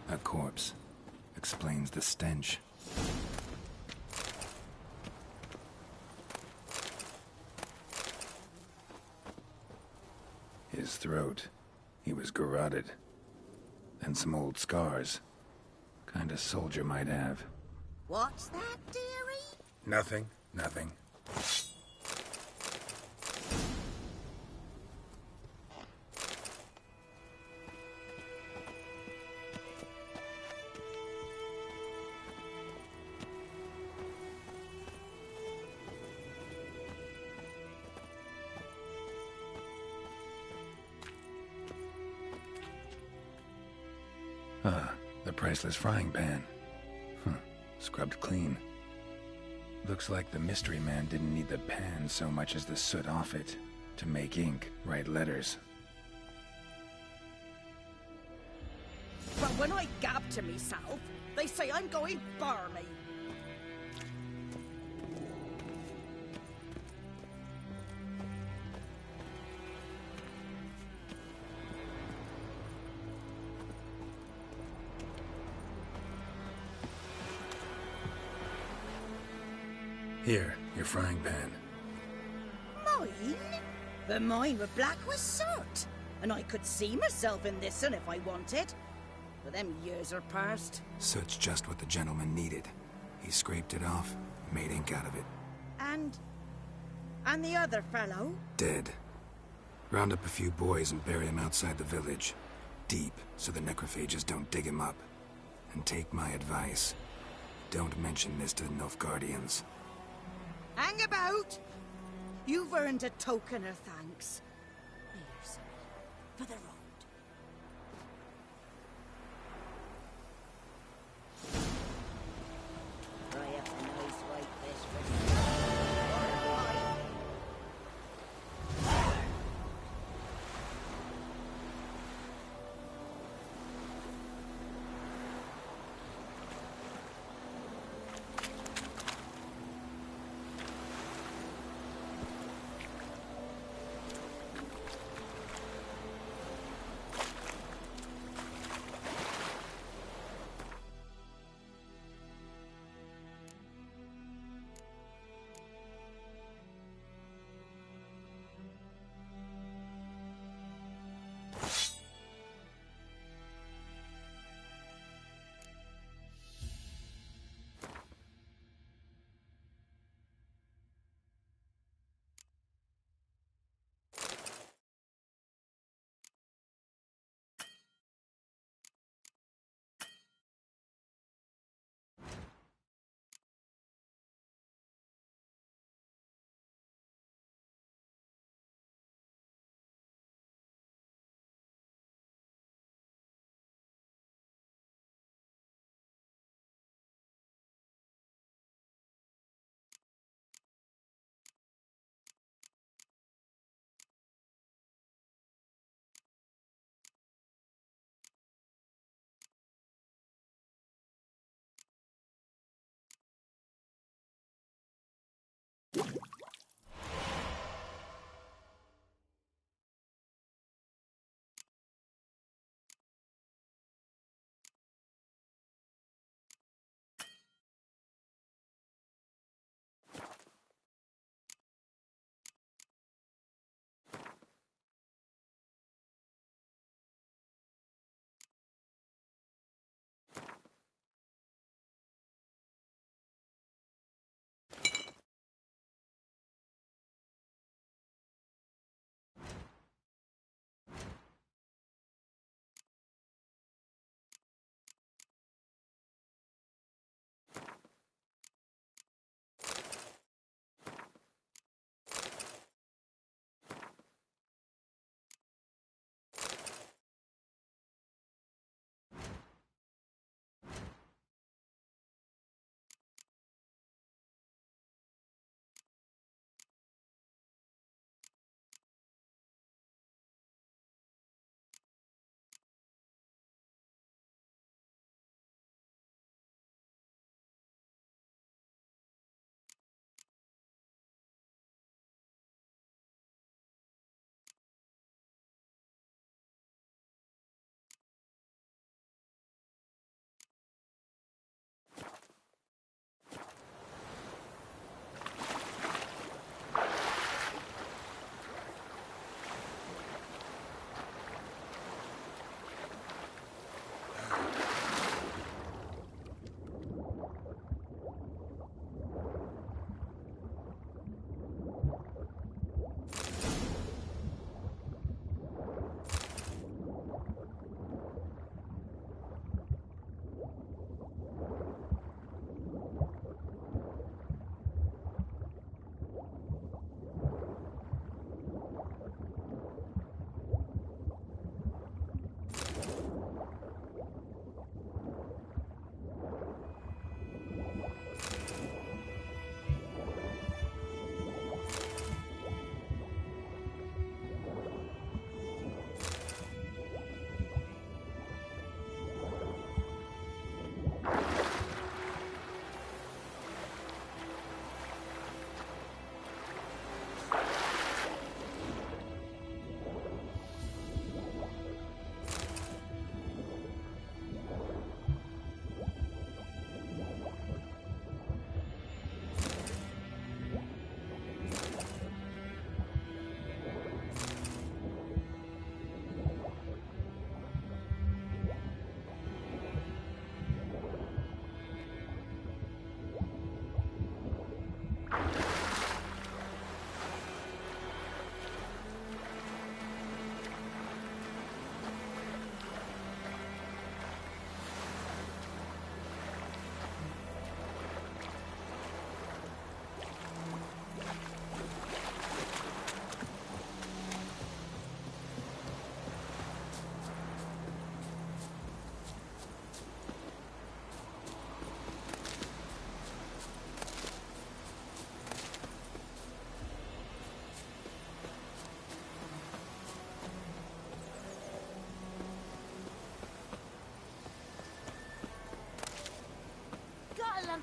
A corpse. Explains the stench. His throat. He was garroted. And some old scars. Kind of soldier might have. What's that, dearie? Nothing. Nothing. Ah, the priceless frying pan. Scrubbed clean. Looks like the mystery man didn't need the pan so much as the soot off it to make ink, write letters. But when I gab to myself, they say I'm going barmy. Here, your frying pan. Mine? But mine were black with soot. And I could see myself in this one if I wanted. But them years are past. Soot's just what the gentleman needed. He scraped it off, made ink out of it. And the other fellow? Dead. Round up a few boys and bury him outside the village. Deep, so the necrophages don't dig him up. And take my advice. Don't mention this to the Nilfgaardians. Hang about! You've earned a token of thanks. Here, son, for the road. Try up a nice white fish for me.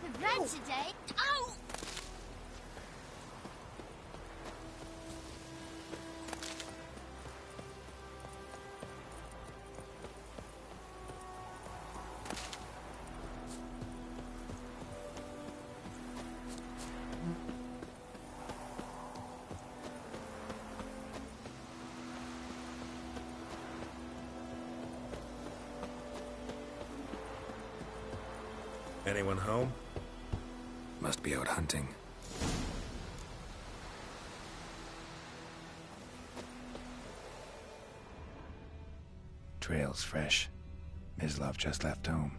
lump of bread today. Oh! Anyone home? Must be out hunting. Trail's fresh. Mislav just left home.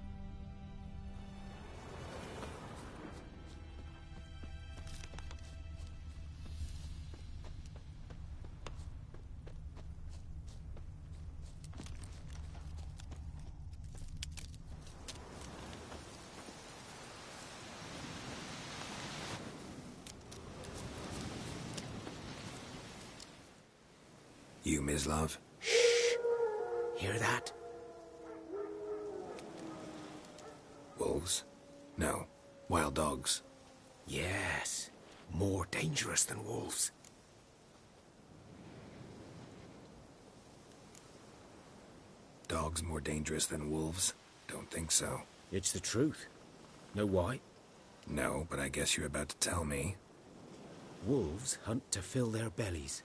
You, Mislav? Shh! Hear that? Wolves? No. Wild dogs. Yes. More dangerous than wolves. Dogs more dangerous than wolves? Don't think so. It's the truth. Know why? No, but I guess you're about to tell me. Wolves hunt to fill their bellies.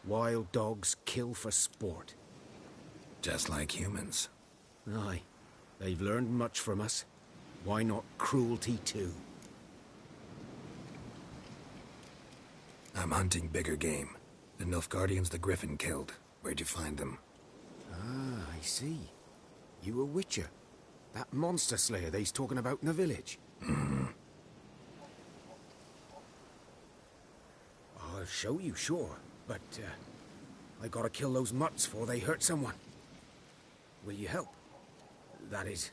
Wild dogs kill for sport. Just like humans. Aye. They've learned much from us. Why not cruelty too? I'm hunting bigger game. The Nilfgaardians the Griffin killed. Where'd you find them? Ah, I see. You a witcher. That monster slayer they's talking about in the village. I'll show you, sure. But, I gotta kill those mutts before they hurt someone. Will you help? That is,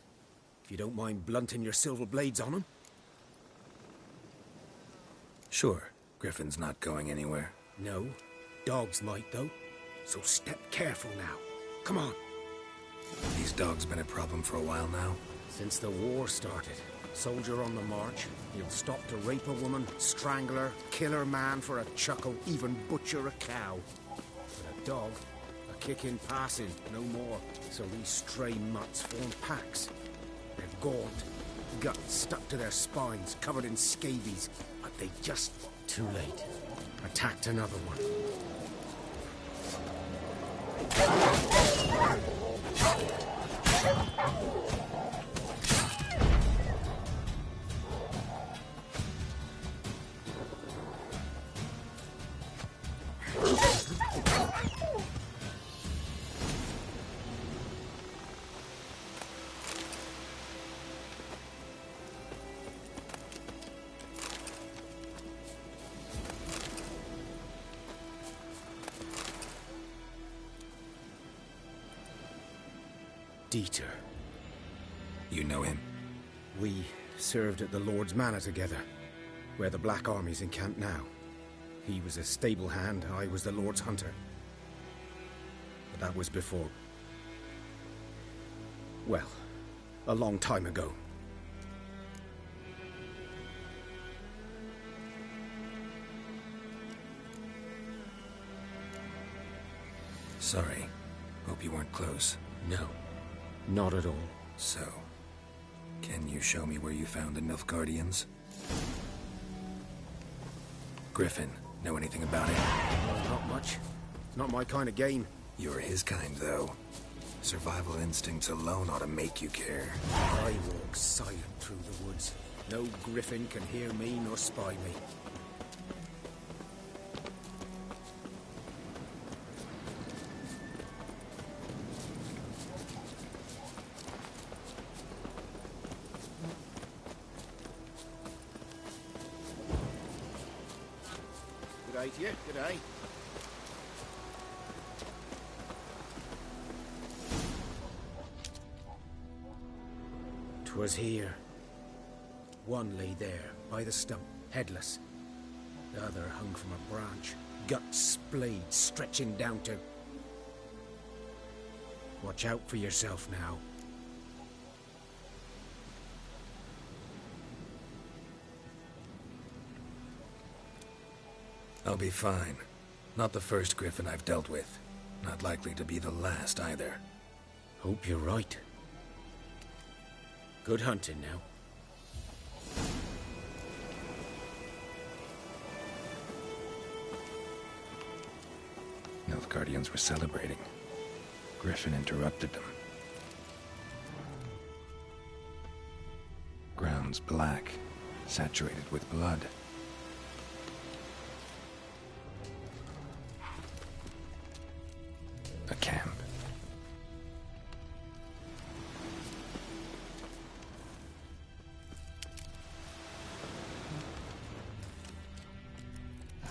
if you don't mind blunting your silver blades on them. Sure. Griffin's not going anywhere. No. Dogs might, though. So step careful now. Come on. These dogs been a problem for a while now? Since the war started. Soldier on the march. He'll stop to rape a woman, strangle her, kill her man for a chuckle, even butcher a cow. But a dog, a kick in passing, no more. So these stray mutts form packs. They're gaunt, guts stuck to their spines, covered in scabies. But they just... Too late. Attacked another one. Dieter. You know him? We served at the Lord's Manor together, where the Black Army's encamped now. He was a stable hand, I was the Lord's hunter. But that was before... well, a long time ago. Sorry. Hope you weren't close. No. Not at all. So, can you show me where you found the Nilfgaardians? Griffin, know anything about it? Not much. It's not my kind of game. You're his kind, though. Survival instincts alone ought to make you care. I walk silent through the woods. No Griffin can hear me nor spy me. G'day to you, g'day. 'Twas here. One lay there, by the stump, headless. The other hung from a branch, guts splayed, stretching down to... Watch out for yourself now. I'll be fine. Not the first Griffin I've dealt with. Not likely to be the last either. Hope you're right. Good hunting now. Nilfgaardians were celebrating. Griffin interrupted them. Ground's black, saturated with blood. A camp.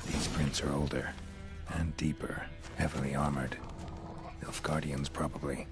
These prints are older and deeper, heavily armored. Nilfgaardians, probably.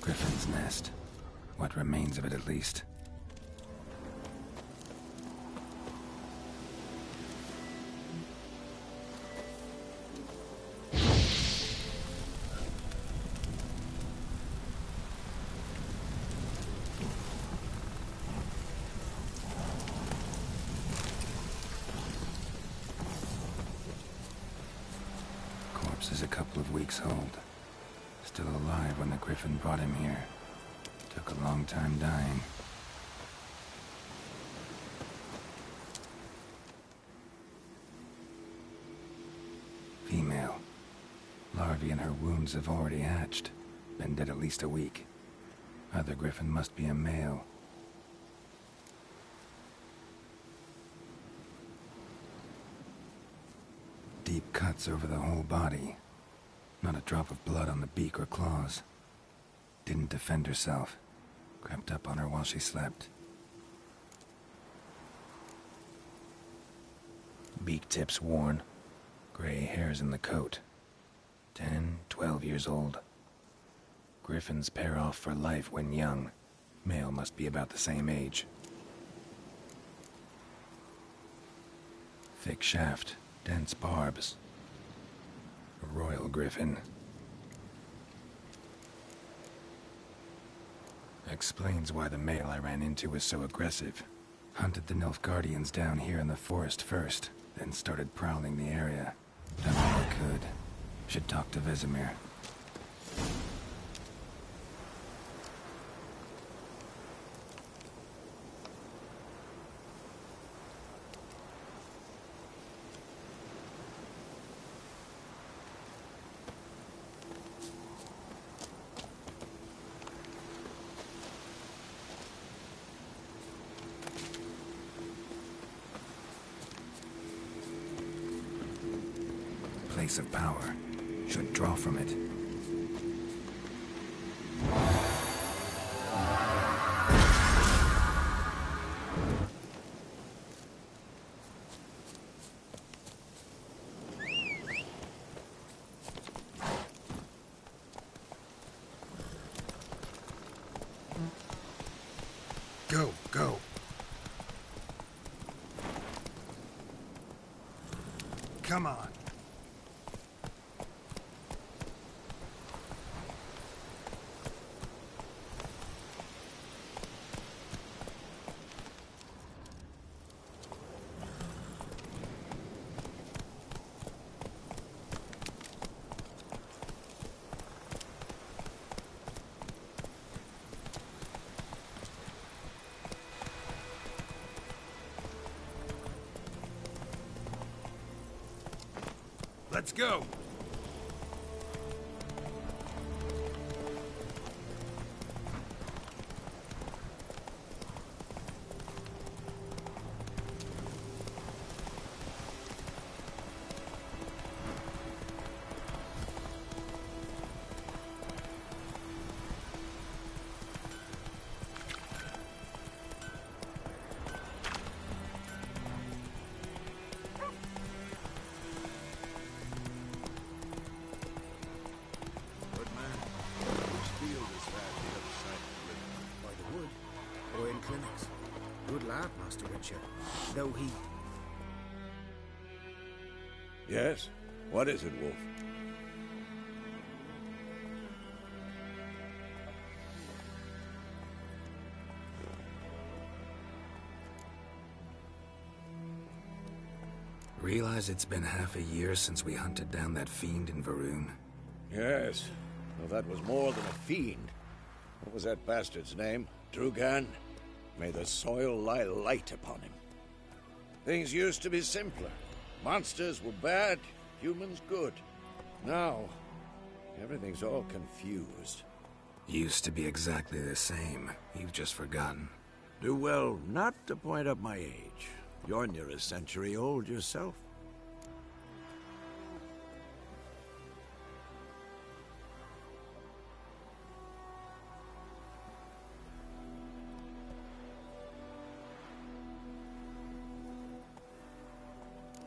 Griffin's nest. What remains of it, at least. Corpse is a couple of weeks old. Still alive when the Griffin brought him here. Took a long time dying. Female. Larvae in her wounds have already hatched. Been dead at least a week. Other Griffin must be a male. Deep cuts over the whole body. Not a drop of blood on the beak or claws. Didn't defend herself. Crept up on her while she slept. Beak tips worn. Gray hairs in the coat. 10, 12 years old. Griffins pair off for life when young. Male must be about the same age. Thick shaft, dense barbs. A royal Griffin. Explains why the male I ran into was so aggressive. Hunted the Nilfgaardians down here in the forest first, then started prowling the area. Done all I could. Should talk to Vesemir. Place of power. Should draw from it. Go, go. Come on. Let's go. Master Witcher. Though he... Yes? What is it, Wolf? Realize it's been half a year since we hunted down that fiend in Varun? Yes. Well, that was more than a fiend. What was that bastard's name? Drugan? May the soil lie light upon him. Things used to be simpler. Monsters were bad, humans good. Now, everything's all confused. Used to be exactly the same. You've just forgotten. Do well not to point up my age. You're near a century old yourself.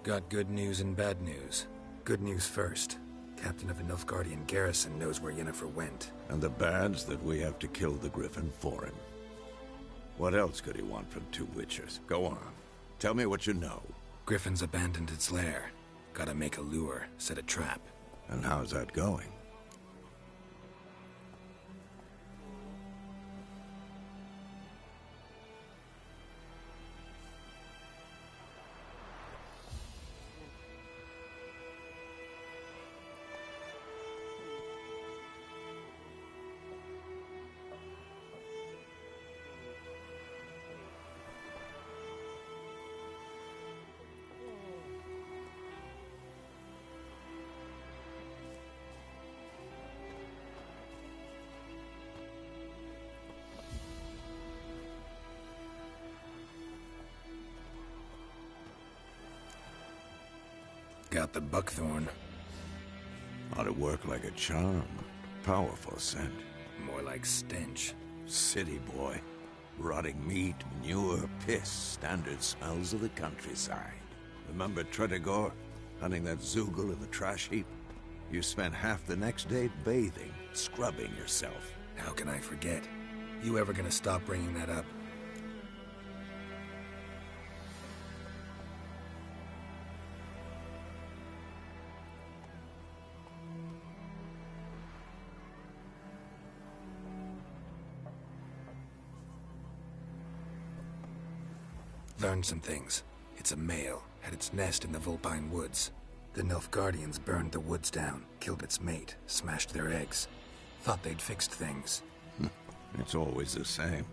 Got good news and bad news. Good news first. Captain of the Nilfgaardian garrison knows where Yennefer went. And the bad's that we have to kill the Griffin for him. What else could he want from two Witchers? Go on. Tell me what you know. Griffin's abandoned its lair. Gotta make a lure, set a trap. And how's that going? Got the buckthorn. Ought to work like a charm. Powerful scent. More like stench. City boy. Rotting meat, manure, piss. Standard smells of the countryside. Remember Tretogor? Hunting that Zoogle in the trash heap? You spent half the next day bathing, scrubbing yourself. How can I forget? You ever gonna stop bringing that up? Learned some things. It's a male, had its nest in the Vulpine Woods. The Nilfgaardians burned the woods down, killed its mate, smashed their eggs. Thought they'd fixed things. It's always the same.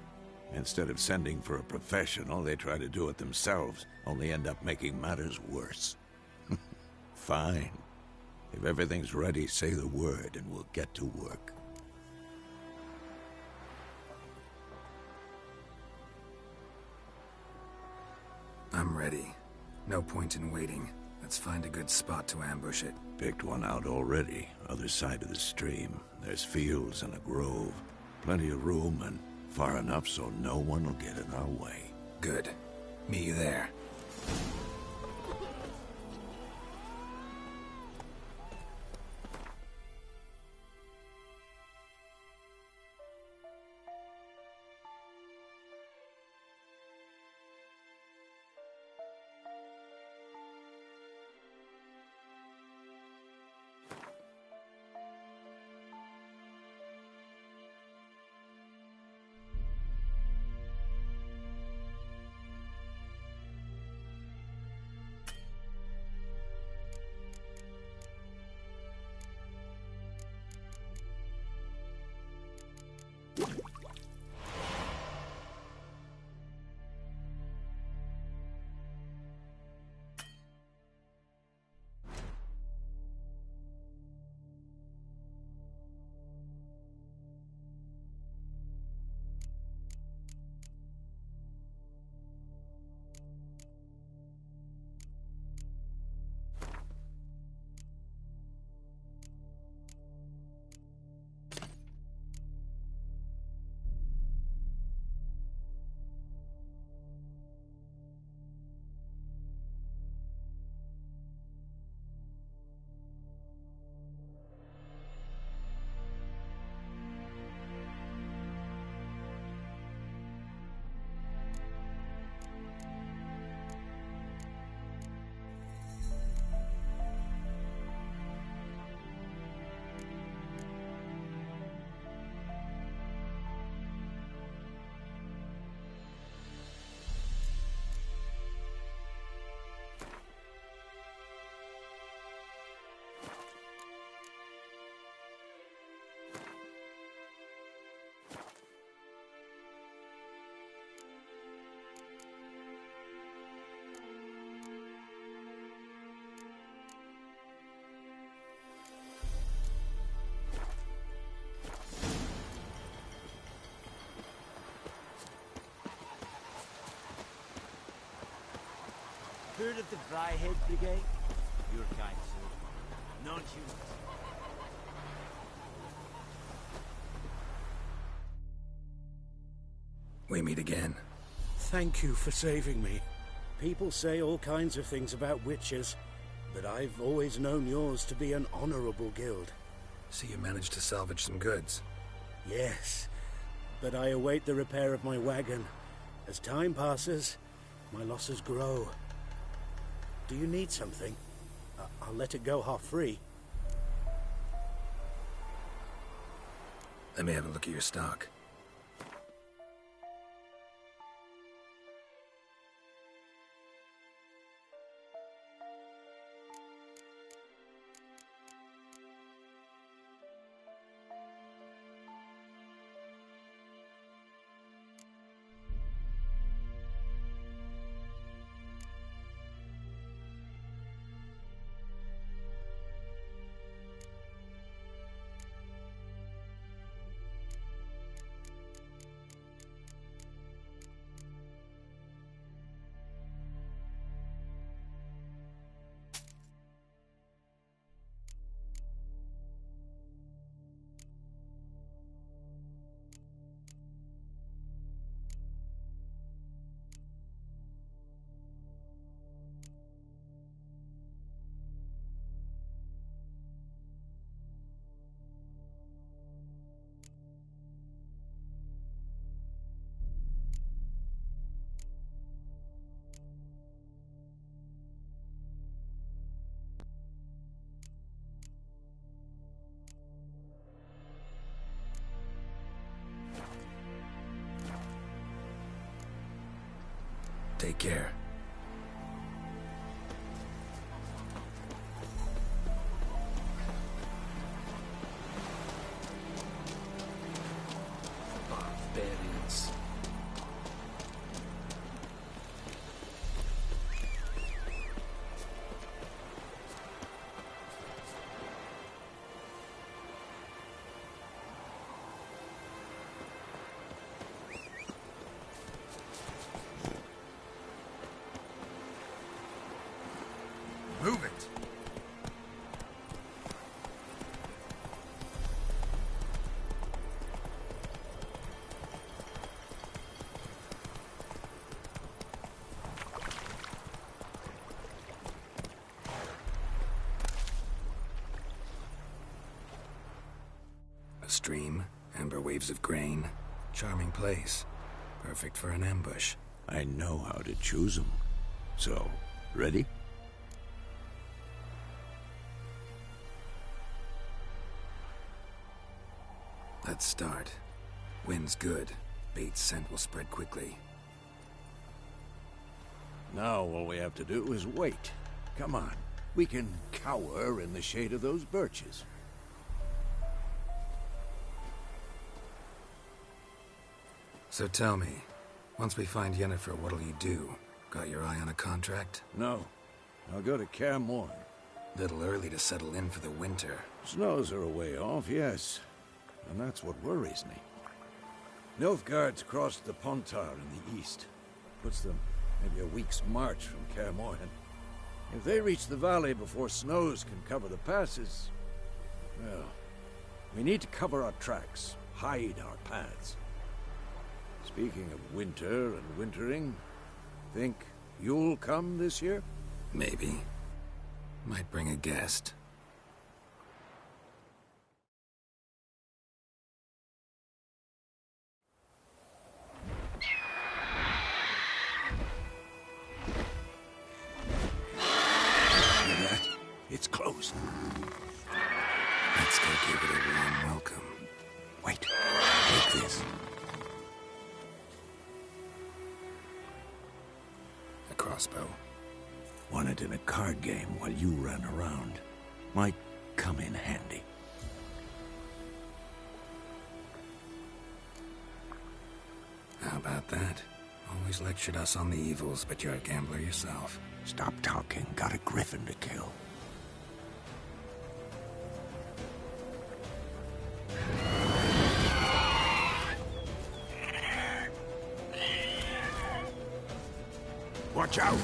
Instead of sending for a professional, they try to do it themselves, only end up making matters worse. Fine. If everything's ready, say the word and we'll get to work. I'm ready. No point in waiting. Let's find a good spot to ambush it. Picked one out already. Other side of the stream. There's fields and a grove. Plenty of room and far enough so no one will get in our way. Good. Meet you there. Heard of the Dryhead Brigade? Your kind, sir. Non-human. We meet again. Thank you for saving me. People say all kinds of things about witches, but I've always known yours to be an honorable guild. So you managed to salvage some goods? Yes, but I await the repair of my wagon. As time passes, my losses grow. Do you need something? I'll let it go half-free. Let me have a look at your stock. Take care. Barbarians. Move it! A stream, amber waves of grain. Charming place. Perfect for an ambush. I know how to choose them. So, ready? Let's start. Wind's good. Bait's scent will spread quickly. Now all we have to do is wait. Come on. We can cower in the shade of those birches. So tell me, once we find Yennefer, what'll you do? Got your eye on a contract? No. I'll go to Kaer Morhen. Little early to settle in for the winter. Snows are a way off, yes. And that's what worries me. Nilfgaard's crossed the Pontar in the east. Puts them maybe a week's march from Kaer Morhen. If they reach the valley before snows can cover the passes, well, we need to cover our tracks, hide our paths. Speaking of winter and wintering, think you'll come this year? Maybe. Might bring a guest. It's closed. Let's go give it a warm welcome. Wait. Take this. A crossbow. Won it in a card game while you ran around. Might come in handy. How about that? Always lectured us on the evils, but you're a gambler yourself. Stop talking. Got a griffin to kill. Watch out!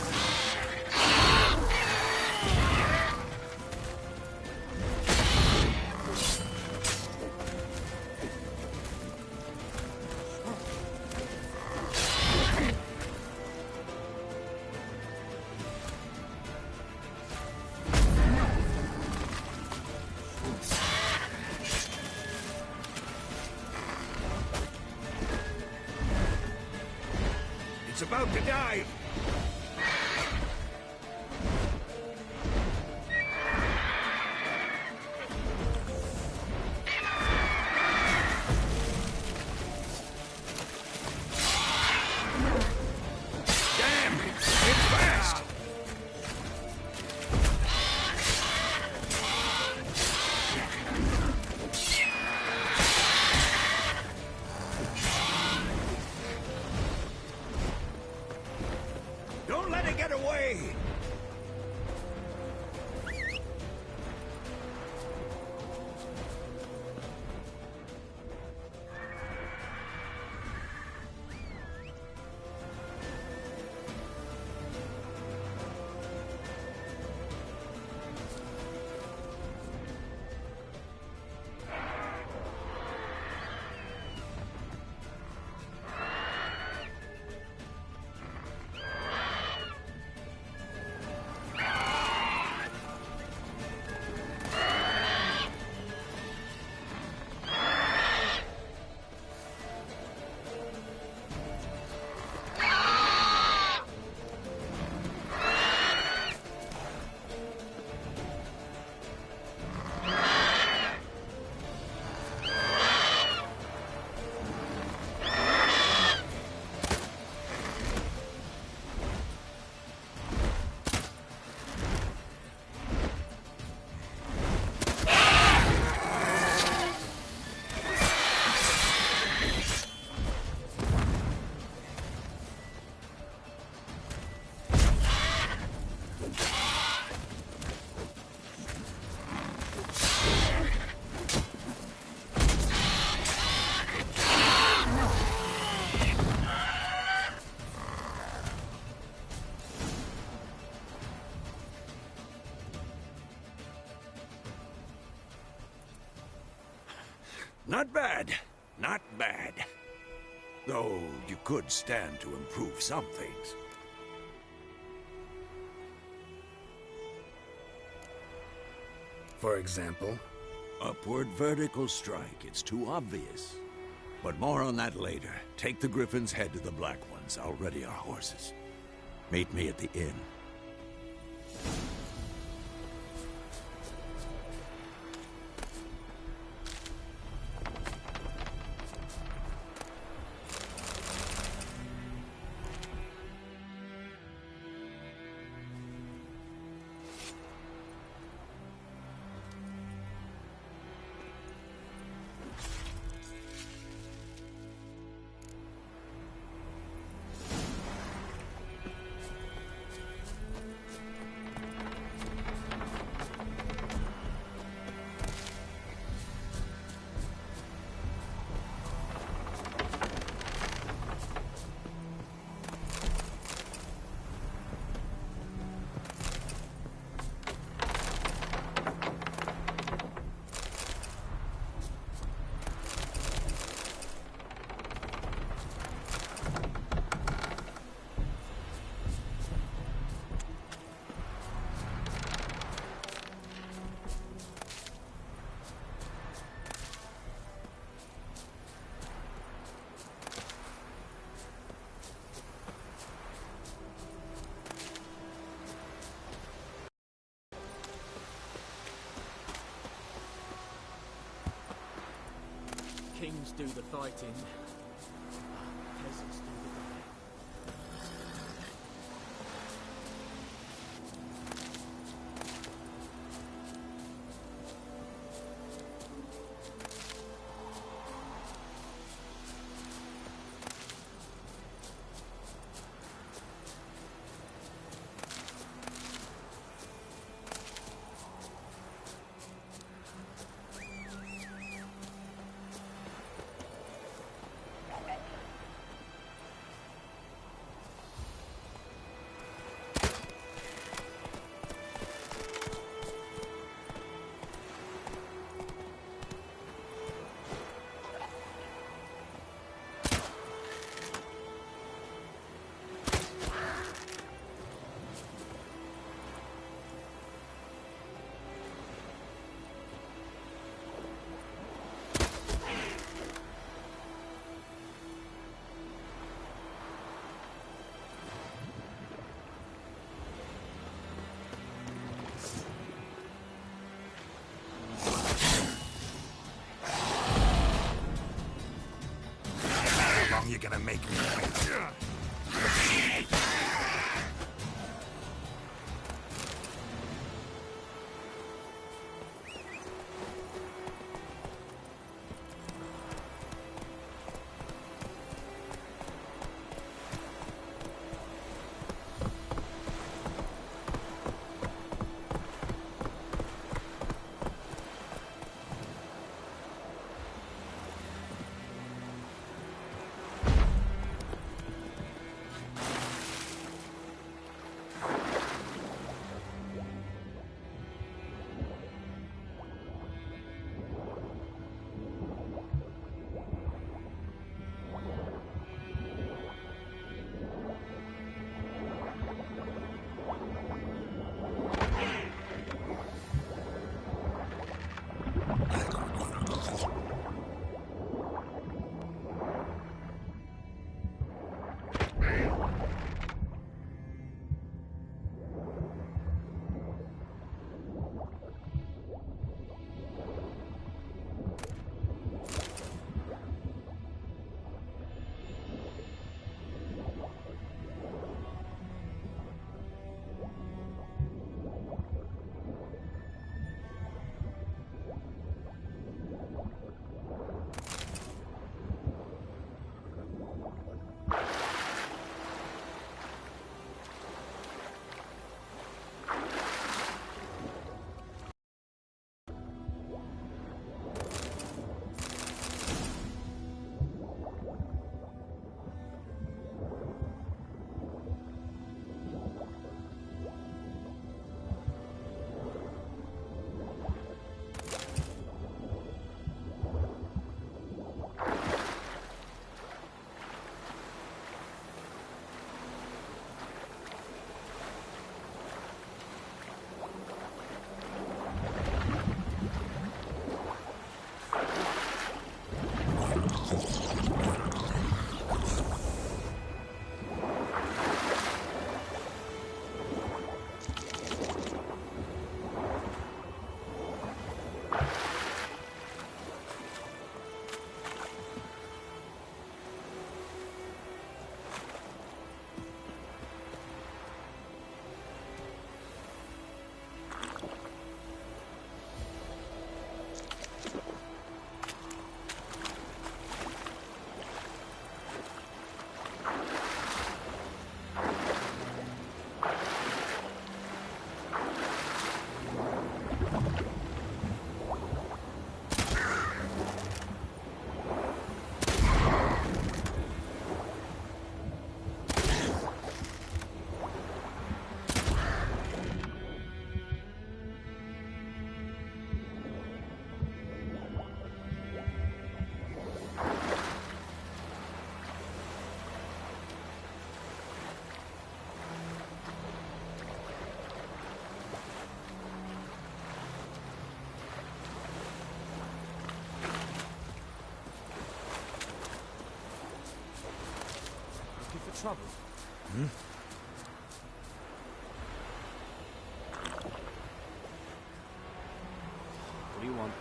It's about to dive! Don't let it get away! Not bad. Not bad. Though you could stand to improve some things. For example? Upward vertical strike. It's too obvious. But more on that later. Take the Griffin's head to the Black Ones. I'll ready our horses. Meet me at the inn. Kings do the fighting. Peasants do the dying. trouble? Hmm? What do you want?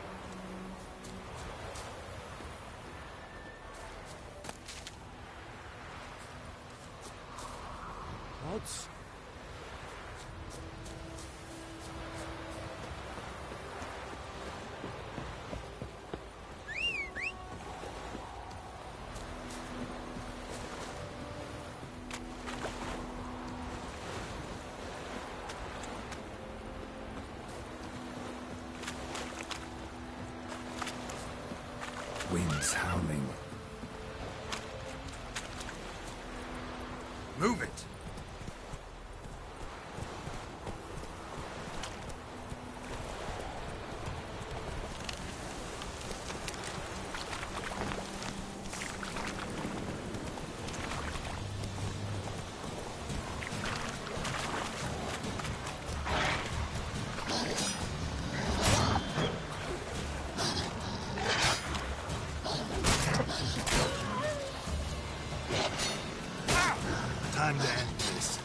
What? Winds howling. Move it! Time to end this.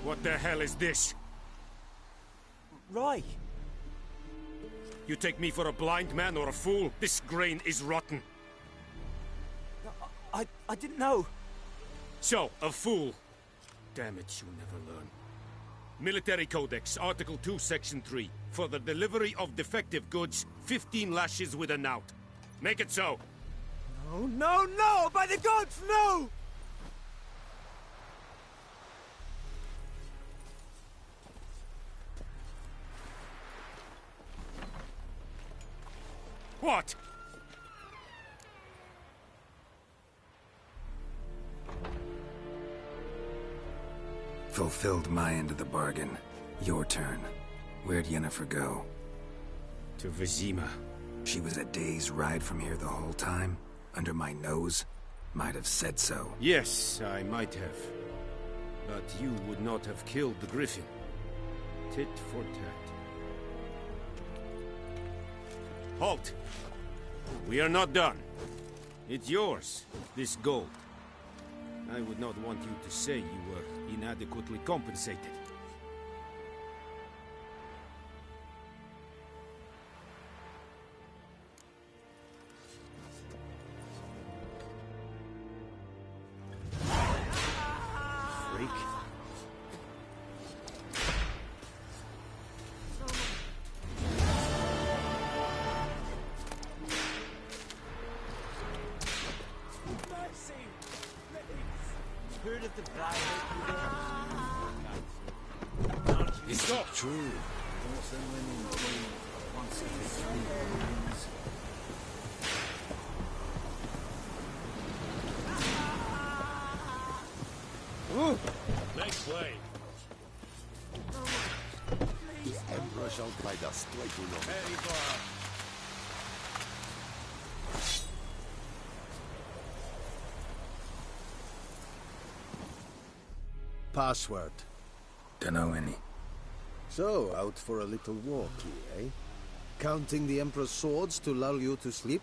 What the hell is this? Roy! You take me for a blind man or a fool? This grain is rotten. I didn't know. So, a fool. Damn it, you never learn. Military Codex, Article 2, Section 3. For the delivery of defective goods, 15 lashes with a knout. Make it so. No, no, no! By the gods, no! What? Fulfilled my end of the bargain. Your turn. Where'd Yennefer go? To Vizima. She was a day's ride from here the whole time? Under my nose? Might have said so. Yes, I might have. But you would not have killed the Griffin. Tit for tat. Halt! We are not done. It's yours, this gold. I would not want you to say you were inadequately compensated. Freak. It's not true. Those and women kill once every 3 years. Nice play. The Emperor shall guide us straight to Rome. Very far. Password. Dunno any. So, out for a little walk here, eh? Counting the Emperor's swords to lull you to sleep?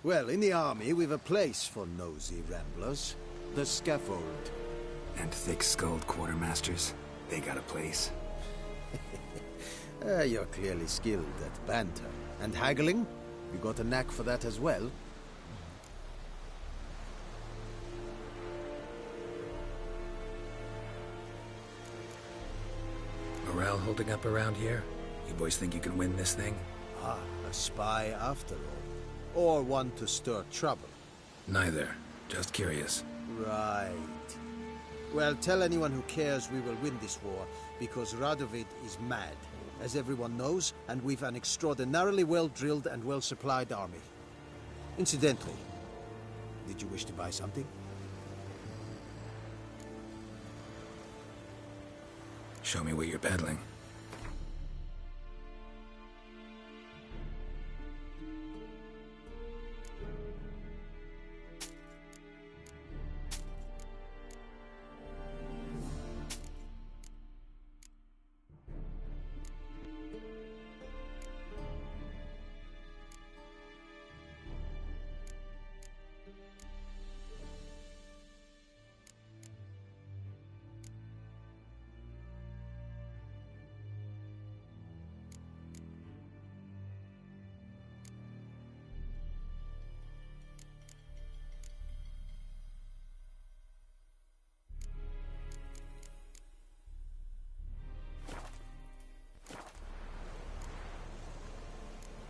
Well, in the army, we've a place for nosy ramblers. The scaffold. And thick-skulled quartermasters? They got a place? You're clearly skilled at banter. And haggling? You got a knack for that as well? Morale holding up around here? You boys think you can win this thing? Ah, a spy after all. Or one to stir trouble. Neither. Just curious. Right. Well, tell anyone who cares we will win this war, because Radovid is mad, as everyone knows, and we've an extraordinarily well-drilled and well-supplied army. Incidentally, did you wish to buy something? Show me what you're peddling.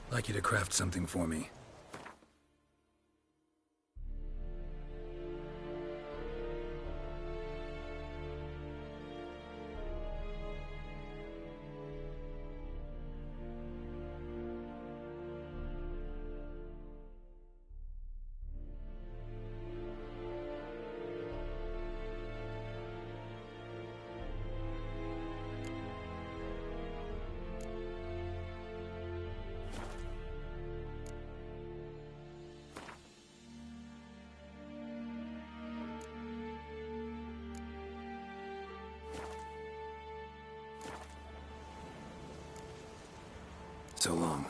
I'd like you to craft something for me. So long.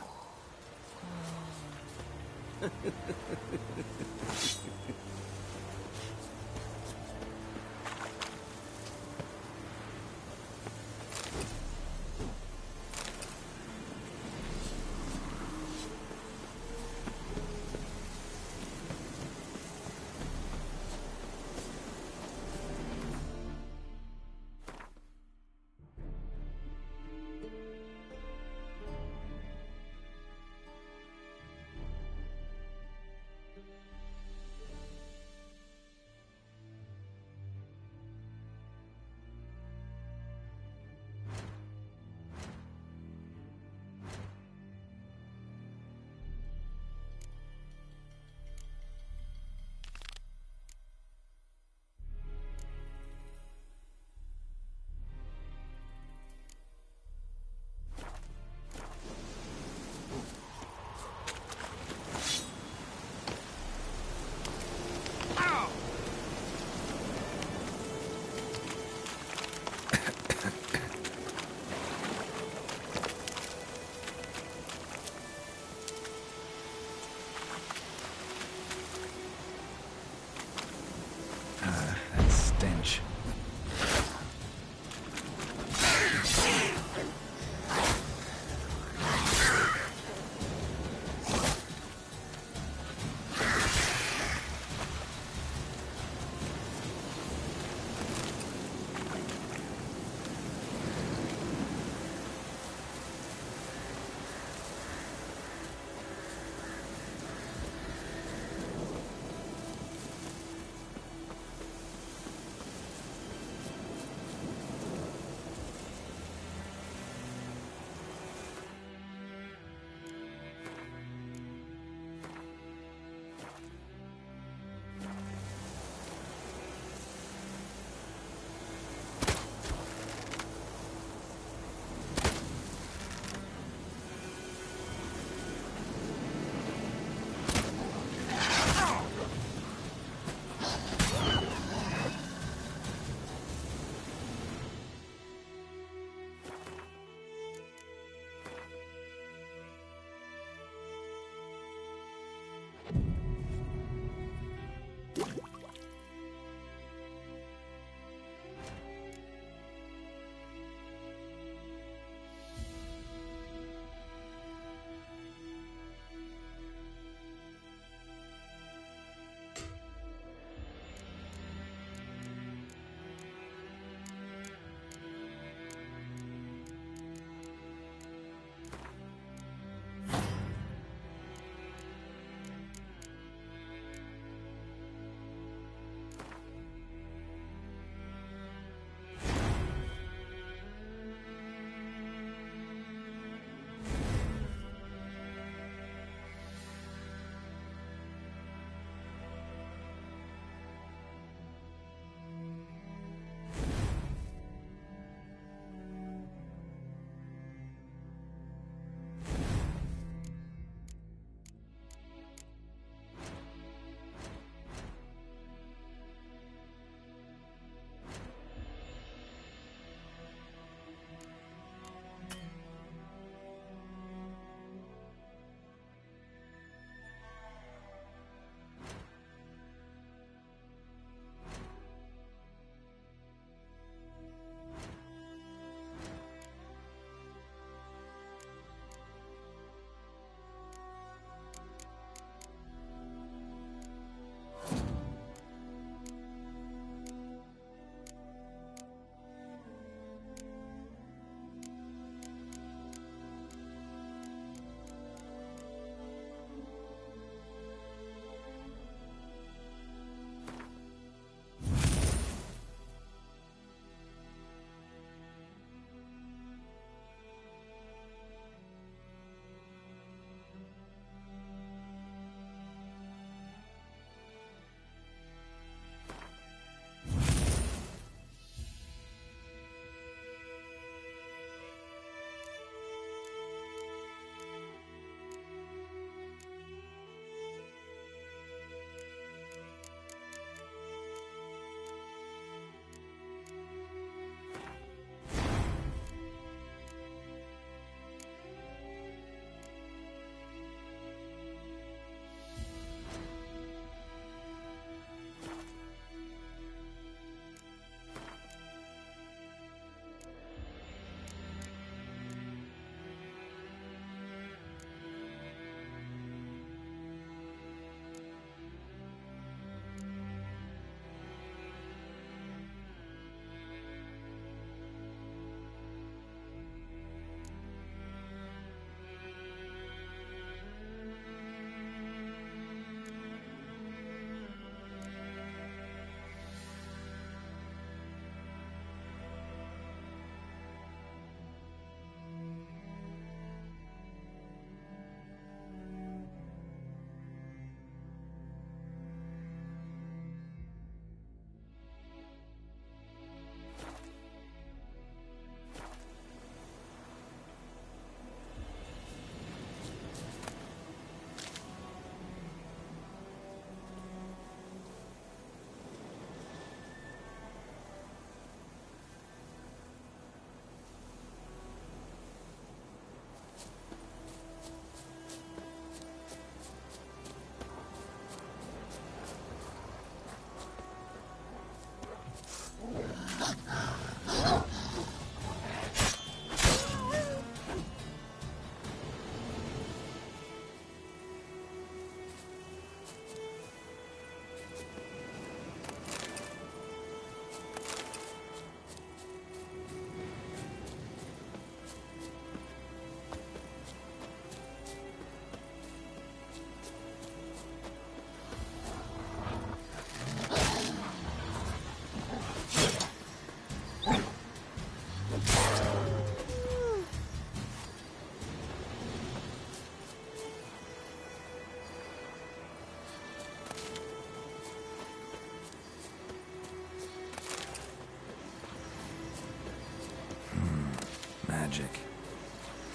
magic.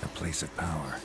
A place of power.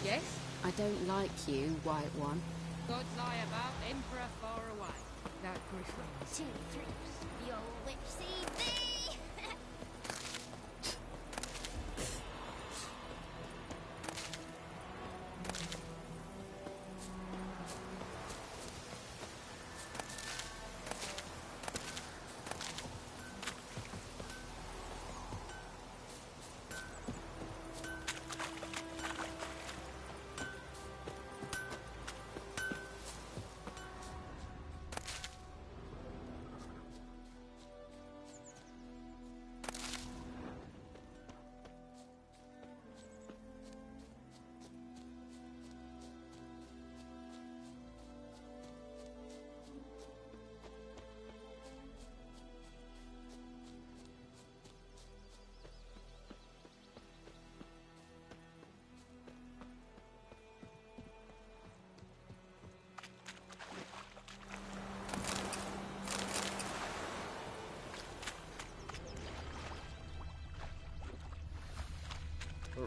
Yes? I don't like you, White One. Gods lie about Emperor far away. That griffin. 2 3. Your witch see thee!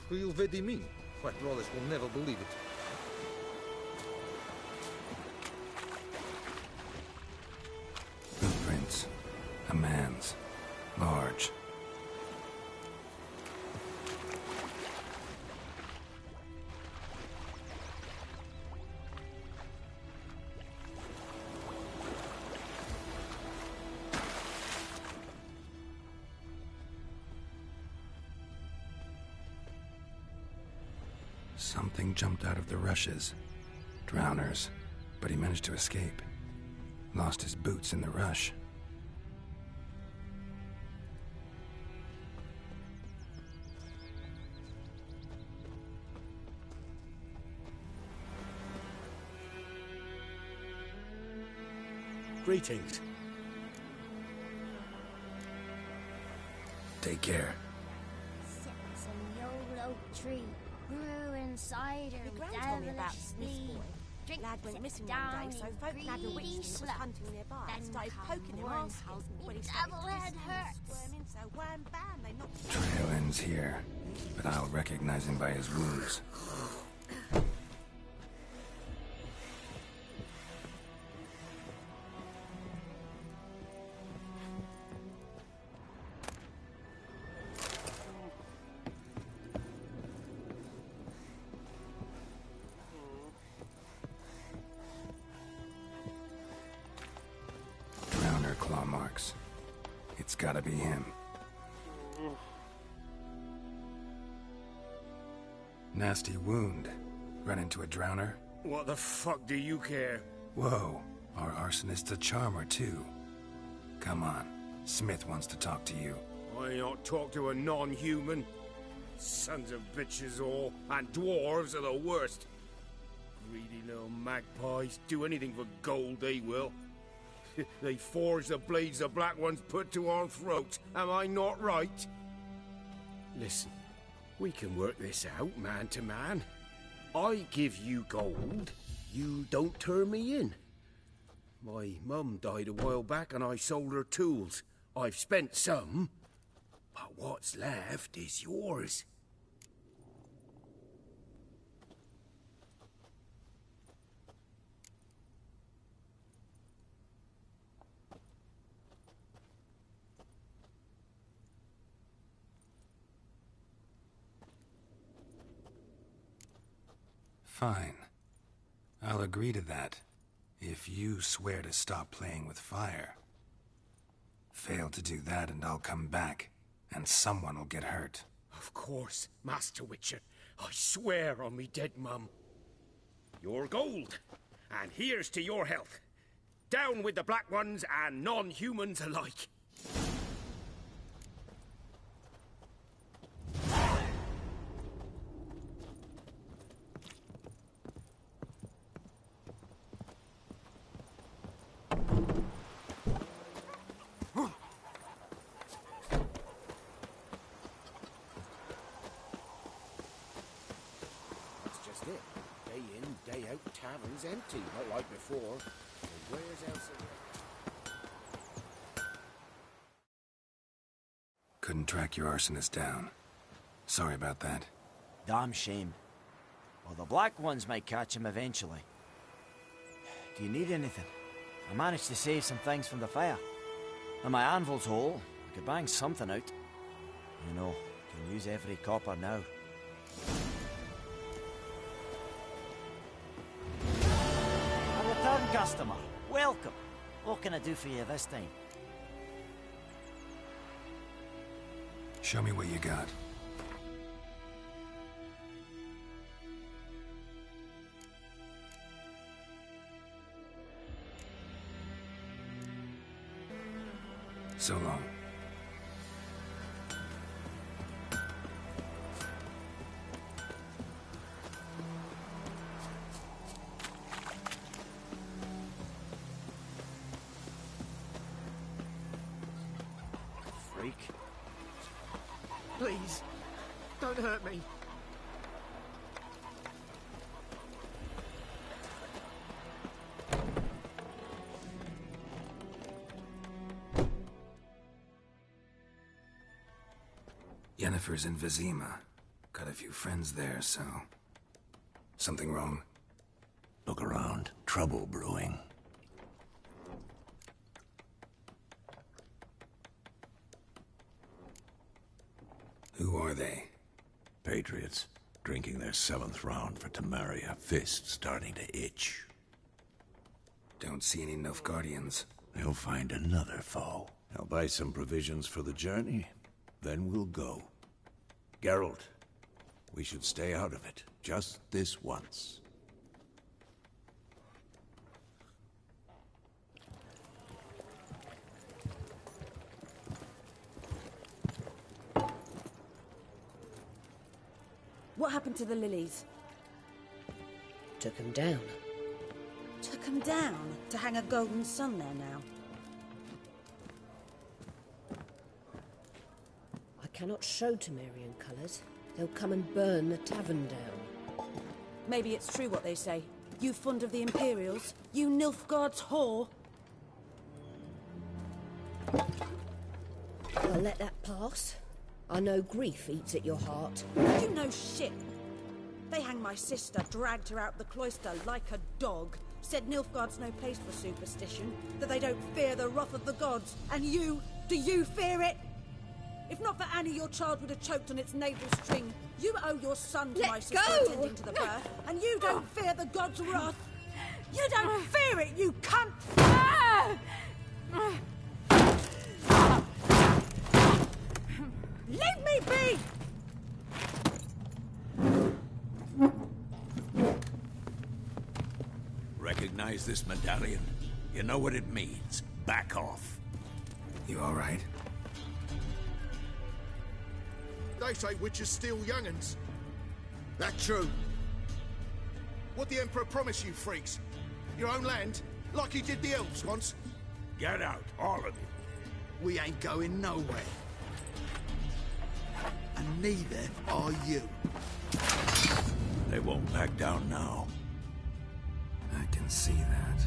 Who you vedi mean? White Wallace will never believe it. Footprints. A man's. Large. Something jumped out of the rushes. Drowners. But he managed to escape. Lost his boots in the rush. Greetings. Take care. Sits in the old oak tree, grew inside her My with gran told me about devilish this speed. boy. Drinks Lad went it missing down one day, so in folk nabbed a greedy witch that was slut. hunting nearby and Then started come poking him one asking house, when he the started devil head twisting and hurts. squirming, so wham bam, they knocked Trail ends here, but I'll recognize him by his wounds. gotta be him. Nasty wound. Run into a drowner? What the fuck do you care? Whoa, our arsonist's a charmer too. Come on, Smith wants to talk to you. I not talk to a non-human. Sons of bitches all, and dwarves are the worst. Greedy little magpies, do anything for gold they will. They forge the blades the Black Ones put to our throats, am I not right? Listen, we can work this out man to man. I give you gold, you don't turn me in. My mum died a while back and I sold her tools. I've spent some, but what's left is yours. Fine. I'll agree to that, if you swear to stop playing with fire. Fail to do that and I'll come back, and someone will get hurt. Of course, Master Witcher. I swear on me dead mum. Your gold, and here's to your health. Down with the Black Ones and non-humans alike. Day in, day out, tavern's empty, not like before. So where's Elsa? Couldn't track your arsonist down. Sorry about that. Damn shame. Well, the Black Ones might catch him eventually. Do you need anything? I managed to save some things from the fire. And my anvil's whole. I could bang something out. You know, can use every copper now. A return customer. Welcome. What can I do for you this time? Show me what you got. So long. Freak. Please, don't hurt me. Yennefer's in Vizima. Got a few friends there, so... Something wrong? Look around. Trouble brewing. Who are they? Patriots. Drinking their 7th round for Temeria. Fist starting to itch. Don't see any Nilfgaardians. They'll find another foe. I'll buy some provisions for the journey. Then we'll go. Geralt, we should stay out of it. Just this once. What happened to the lilies? Took him down. Took them down to hang a golden sun there now. I cannot show Temerian colours. They'll come and burn the tavern down. Maybe it's true what they say. You fond of the Imperials? You Nilfgaard's whore? I'll let that pass. I know grief eats at your heart. You know shit. They hanged my sister, dragged her out the cloister like a dog. Said Nilfgaard's no place for superstition, that they don't fear the wrath of the gods. And you, do you fear it? If not for Annie, your child would have choked on its navel string. You owe your son to my sister attending to the birth, and you don't fear the gods' wrath. You don't fear it, you cunt! Leave me be! Recognize this medallion? You know what it means. Back off. You all right? They say witches steal young'uns. That true? What the Emperor promised you, freaks? Your own land? Like he did the elves once? Get out, all of you. We ain't going nowhere. And neither are you. They won't back down now. I can see that.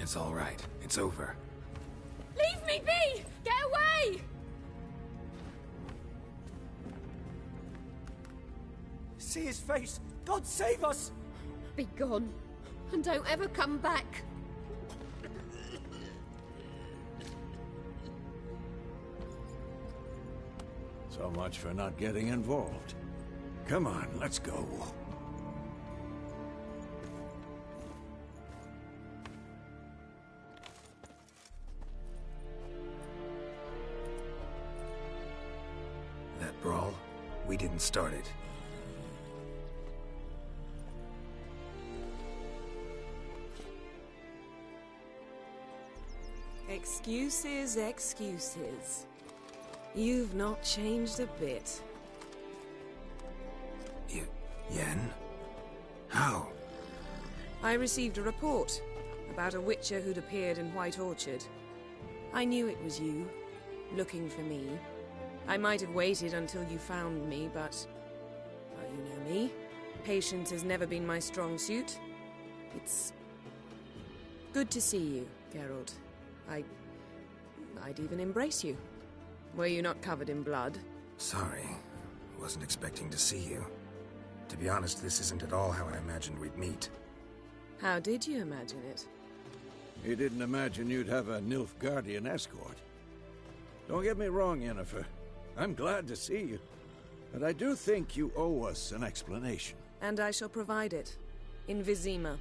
It's all right. It's over. Leave me be! Get away! See his face! God save us! Be gone, and don't ever come back. So much for not getting involved. Come on, let's go. That brawl, we didn't start it. Excuses, excuses. You've not changed a bit. Yen? How? I received a report about a witcher who'd appeared in White Orchard. I knew it was you, looking for me. I might have waited until you found me, but... well, you know me. Patience has never been my strong suit. It's... good to see you, Geralt. I'd even embrace you. Were you not covered in blood? Sorry. Wasn't expecting to see you. To be honest, this isn't at all how I imagined we'd meet. How did you imagine it? He didn't imagine you'd have a Nilfgaardian escort. Don't get me wrong, Yennefer. I'm glad to see you. But I do think you owe us an explanation. And I shall provide it. In Vizima.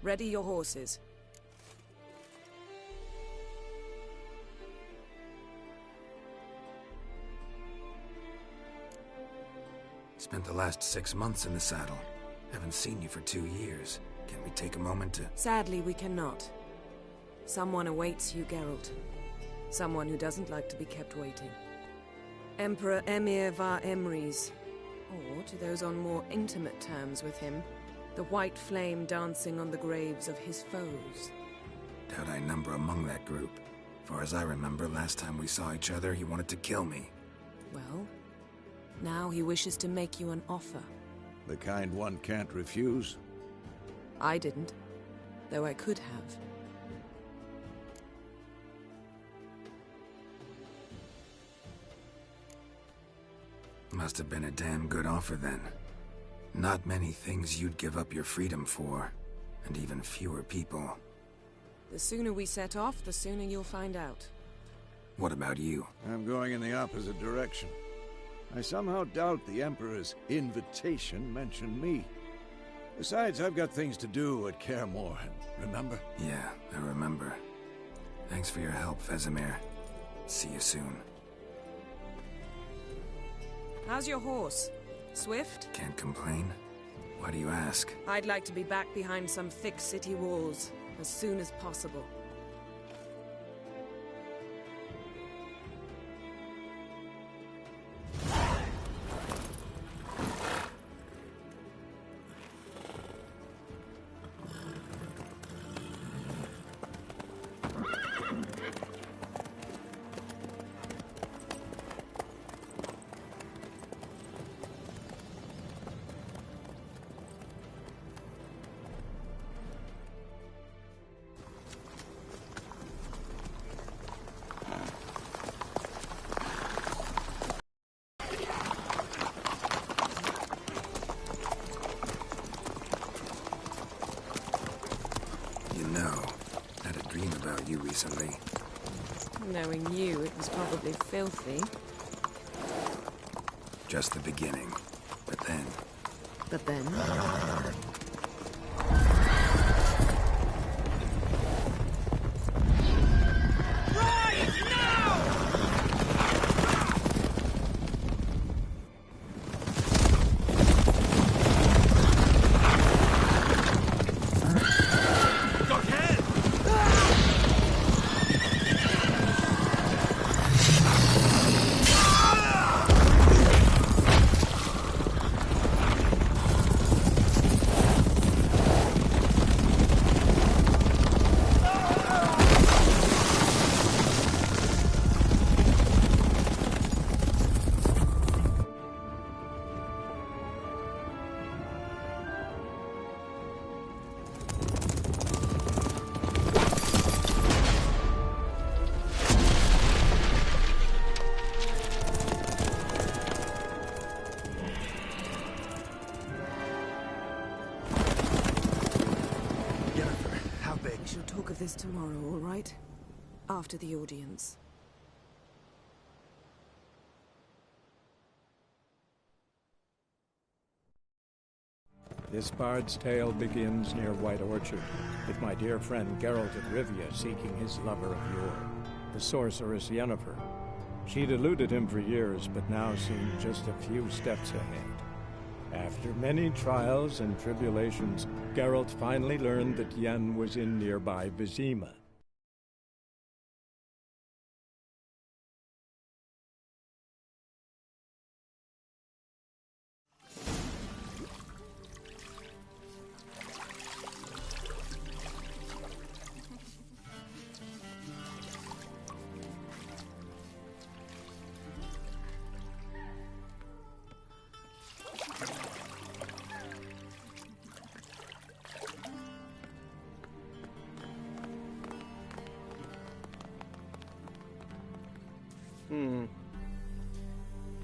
Ready your horses. Spent the last 6 months in the saddle. Haven't seen you for 2 years. Can we take a moment to... Sadly, we cannot. Someone awaits you, Geralt. Someone who doesn't like to be kept waiting. Emperor Emhyr var Emreis. Or, to those on more intimate terms with him, the white flame dancing on the graves of his foes. Doubt I number among that group. Far as I remember, last time we saw each other, he wanted to kill me. Well, now he wishes to make you an offer. The kind one can't refuse? I didn't, though I could have. Must have been a damn good offer then. Not many things you'd give up your freedom for, and even fewer people. The sooner we set off, the sooner you'll find out. What about you? I'm going in the opposite direction. I somehow doubt the Emperor's invitation mentioned me. Besides, I've got things to do at Kaer Morhen, remember? Yeah, I remember. Thanks for your help, Vesemir. See you soon. How's your horse? Swift? Can't complain. Why do you ask? I'd like to be back behind some thick city walls as soon as possible. about you recently? Knowing you, it was probably filthy. Just the beginning. But then... But then... This tomorrow, all right? After the audience. This bard's tale begins near White Orchard, with my dear friend Geralt of Rivia seeking his lover of yore, the sorceress Yennefer. She'd eluded him for years, but now seemed just a few steps ahead. After many trials and tribulations, Geralt finally learned that Yen was in nearby Vizima.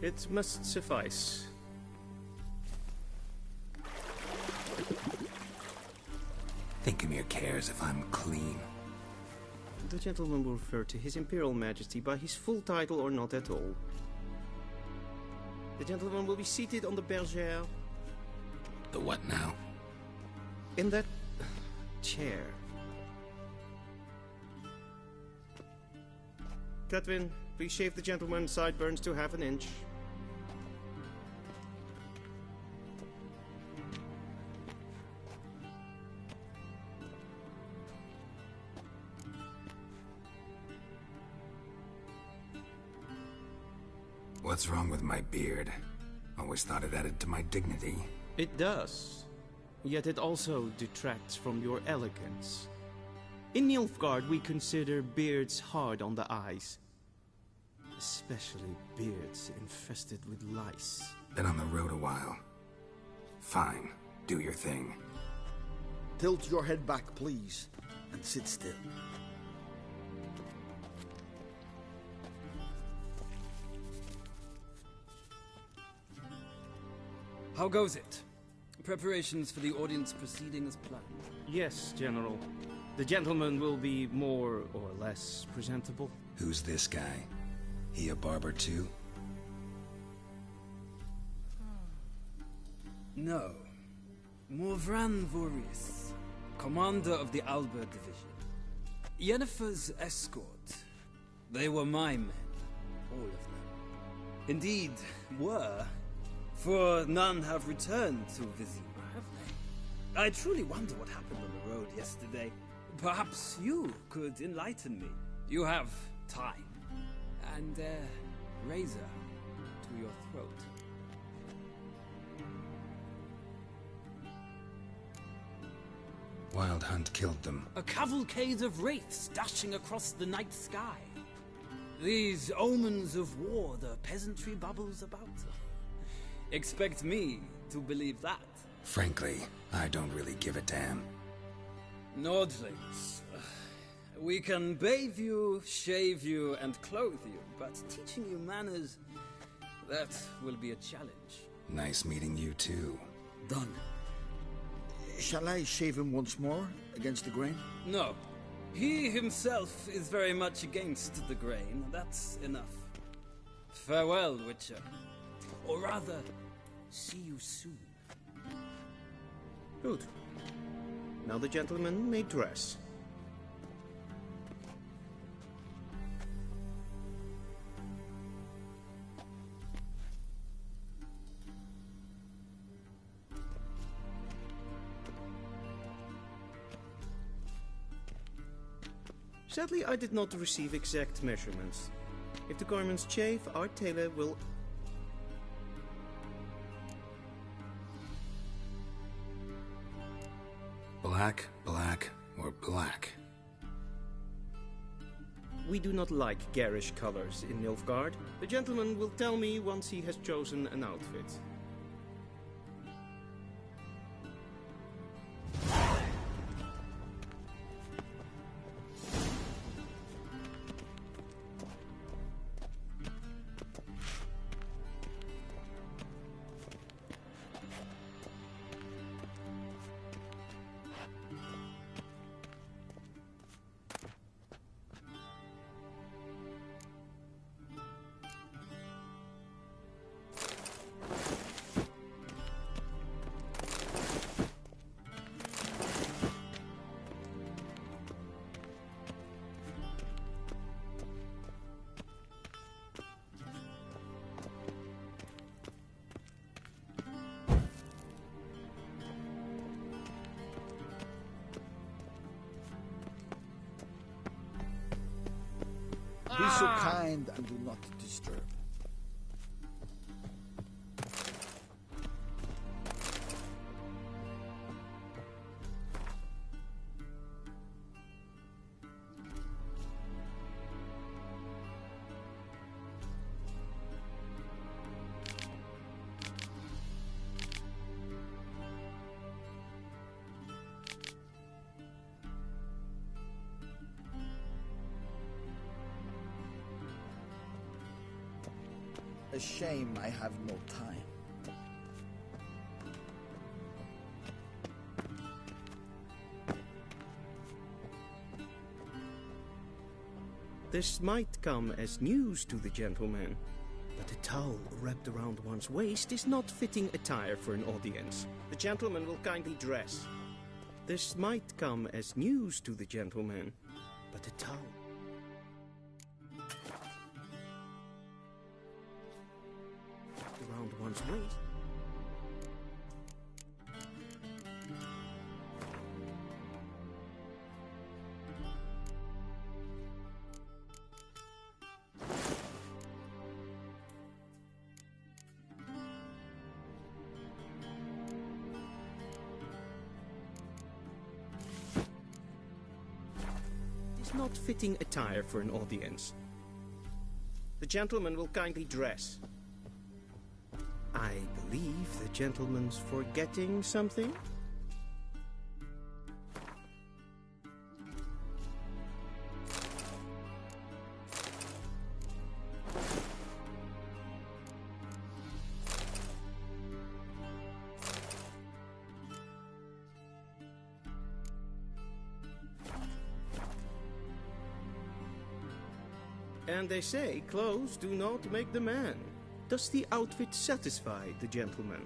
It must suffice. Thinkamere cares if I'm clean. The gentleman will refer to His Imperial Majesty by his full title or not at all. The gentleman will be seated on the bergère. The what now? In that chair. Catwin, please shave the gentleman's sideburns to half an inch. What's wrong with my beard? Always thought it added to my dignity. It does. Yet it also detracts from your elegance. In Nilfgaard, we consider beards hard on the eyes. Especially beards infested with lice. Been on the road a while. Fine. Do your thing. Tilt your head back, please, and sit still. How goes it? Preparations for the audience proceeding as planned? Yes, General. The gentleman will be more or less presentable. Who's this guy? He a barber too? No. Morvran Vorius, commander of the Alba Division. Yennefer's escort. They were my men. All of them. Indeed, were. For none have returned to Vizima, have they? I truly wonder what happened on the road yesterday. Perhaps you could enlighten me. You have time. And a razor to your throat. Wild Hunt killed them. A cavalcade of wraiths dashing across the night sky. These omens of war the peasantry bubbles about. Expect me to believe that. Frankly, I don't really give a damn. Nordlings. We can bathe you, shave you, and clothe you, but teaching you manners, that will be a challenge. Nice meeting you too. Done. Shall I shave him once more, against the grain? No. He himself is very much against the grain. That's enough. Farewell, Witcher. Or rather, see you soon. Good. Now the gentleman may dress. Sadly, I did not receive exact measurements. If the garments chafe, our tailor will... Black, black, or black? We do not like garish colors in Nilfgaard. The gentleman will tell me once he has chosen an outfit. Be so kind and do not disturb. A shame I have no time. This might come as news to the gentleman, but a towel wrapped around one's waist is not fitting attire for an audience. The gentleman will kindly dress. This might come as news to the gentleman, but a towel... around one's waist. It is not fitting attire for an audience. The gentleman will kindly dress. I believe the gentleman's forgetting something? And they say clothes do not make the man. Does the outfit satisfy the gentleman?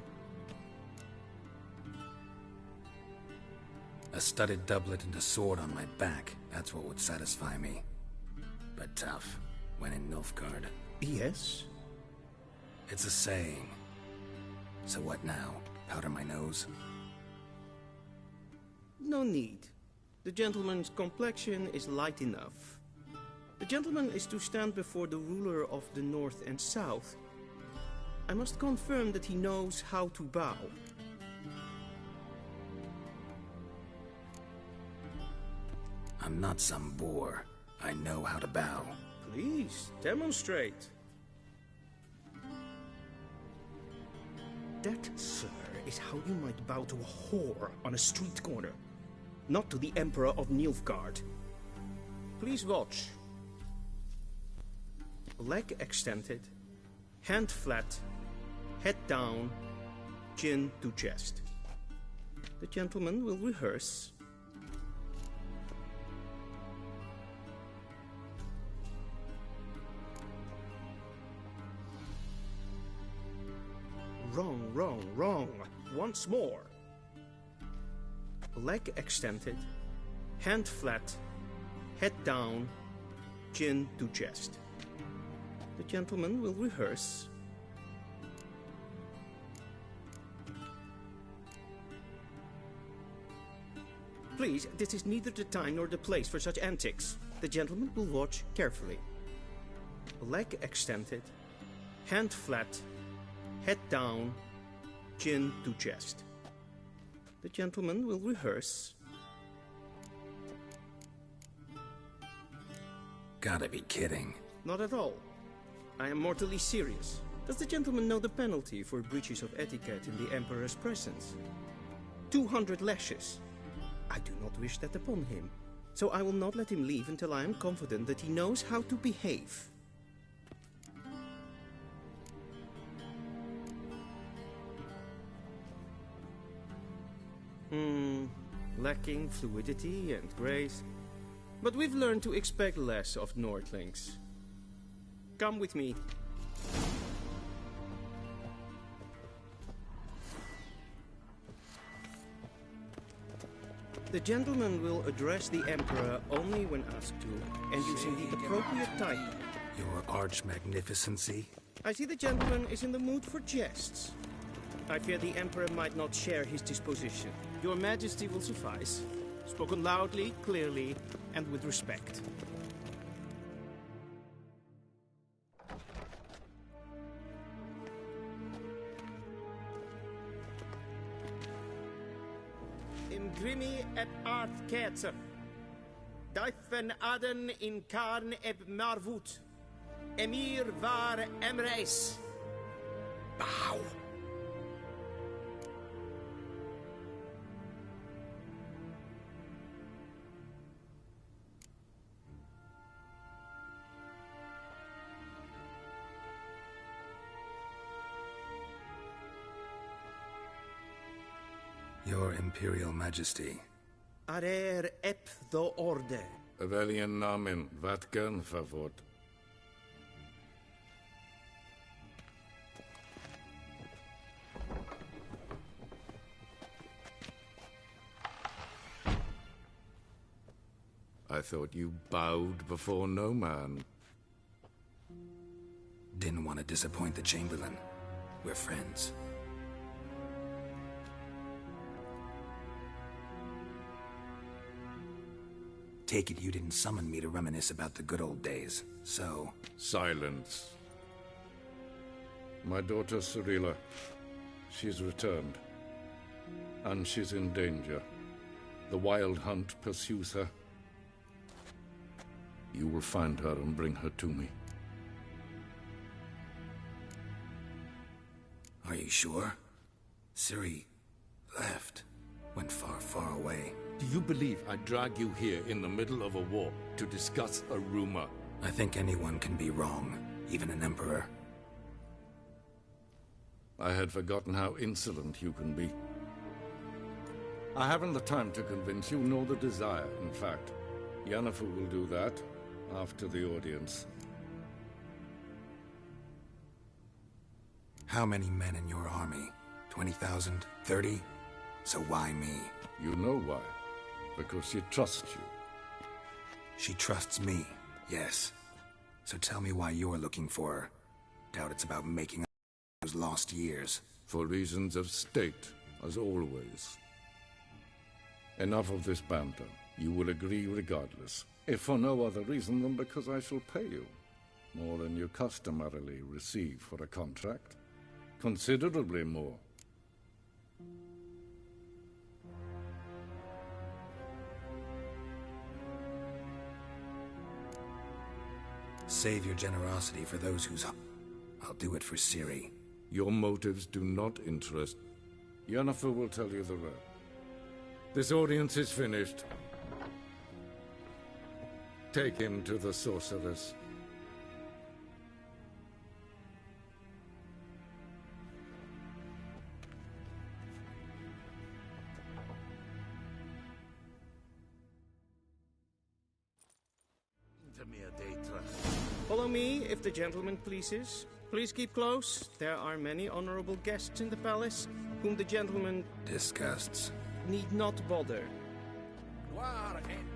A studded doublet and a sword on my back, that's what would satisfy me. But tough, when in Nilfgaard. Yes? It's a saying. So what now? Powder my nose? No need. The gentleman's complexion is light enough. The gentleman is to stand before the ruler of the North and South. I must confirm that he knows how to bow. I'm not some boor. I know how to bow. Please, demonstrate. That, sir, is how you might bow to a whore on a street corner, not to the Emperor of Nilfgaard. Please watch. Leg extended, hand flat, head down, chin to chest. The gentleman will rehearse. wrong. Once more. Leg extended, hand flat, head down, chin to chest. The gentleman will rehearse. Please, this is neither the time nor the place for such antics. The gentleman will watch carefully. Leg extended, hand flat, head down, chin to chest. The gentleman will rehearse. Gotta be kidding. Not at all. I am mortally serious. Does the gentleman know the penalty for breaches of etiquette in the Emperor's presence? 200 lashes. I do not wish that upon him, so I will not let him leave until I am confident that he knows how to behave. Lacking fluidity and grace. But we've learned to expect less of Nordlings. Come with me. The gentleman will address the Emperor only when asked to, and using the appropriate title. Your Arch-Magnificency? I see the gentleman is in the mood for jests. I fear the Emperor might not share his disposition. Your Majesty will suffice. Spoken loudly, clearly, and with respect. Imgrimi et art ketzer. Daifen aden in karn eb marvut. Emir var emreis. Bow. Your Imperial Majesty. Arer ep the orde. Velian namen, vatkan favort. I thought you bowed before no man. Didn't want to disappoint the Chamberlain. We're friends. Take it you didn't summon me to reminisce about the good old days, so... Silence. My daughter Cirilla, she's returned. And she's in danger. The Wild Hunt pursues her. You will find her and bring her to me. Are you sure? Ciri left. Went far, far away. Do you believe I'd drag you here in the middle of a war to discuss a rumor? I think anyone can be wrong, even an emperor. I had forgotten how insolent you can be. I haven't the time to convince you, nor the desire, in fact. Yennefer will do that after the audience. How many men in your army? 20,000? 30? So why me? You know why. Because she trusts you. She trusts me, yes. So tell me why you're looking for her. Doubt it's about making up those lost years. For reasons of state, as always. Enough of this banter. You will agree regardless. If for no other reason than because I shall pay you. More than you customarily receive for a contract. Considerably more. Save your generosity for those whose... I'll do it for Ciri. Your motives do not interest. Yennefer will tell you the rest. This audience is finished. Take him to the sorceress. Follow me, if the gentleman pleases. Please keep close. There are many honorable guests in the palace, whom the gentleman... Disgusts. ...need not bother. Gloire et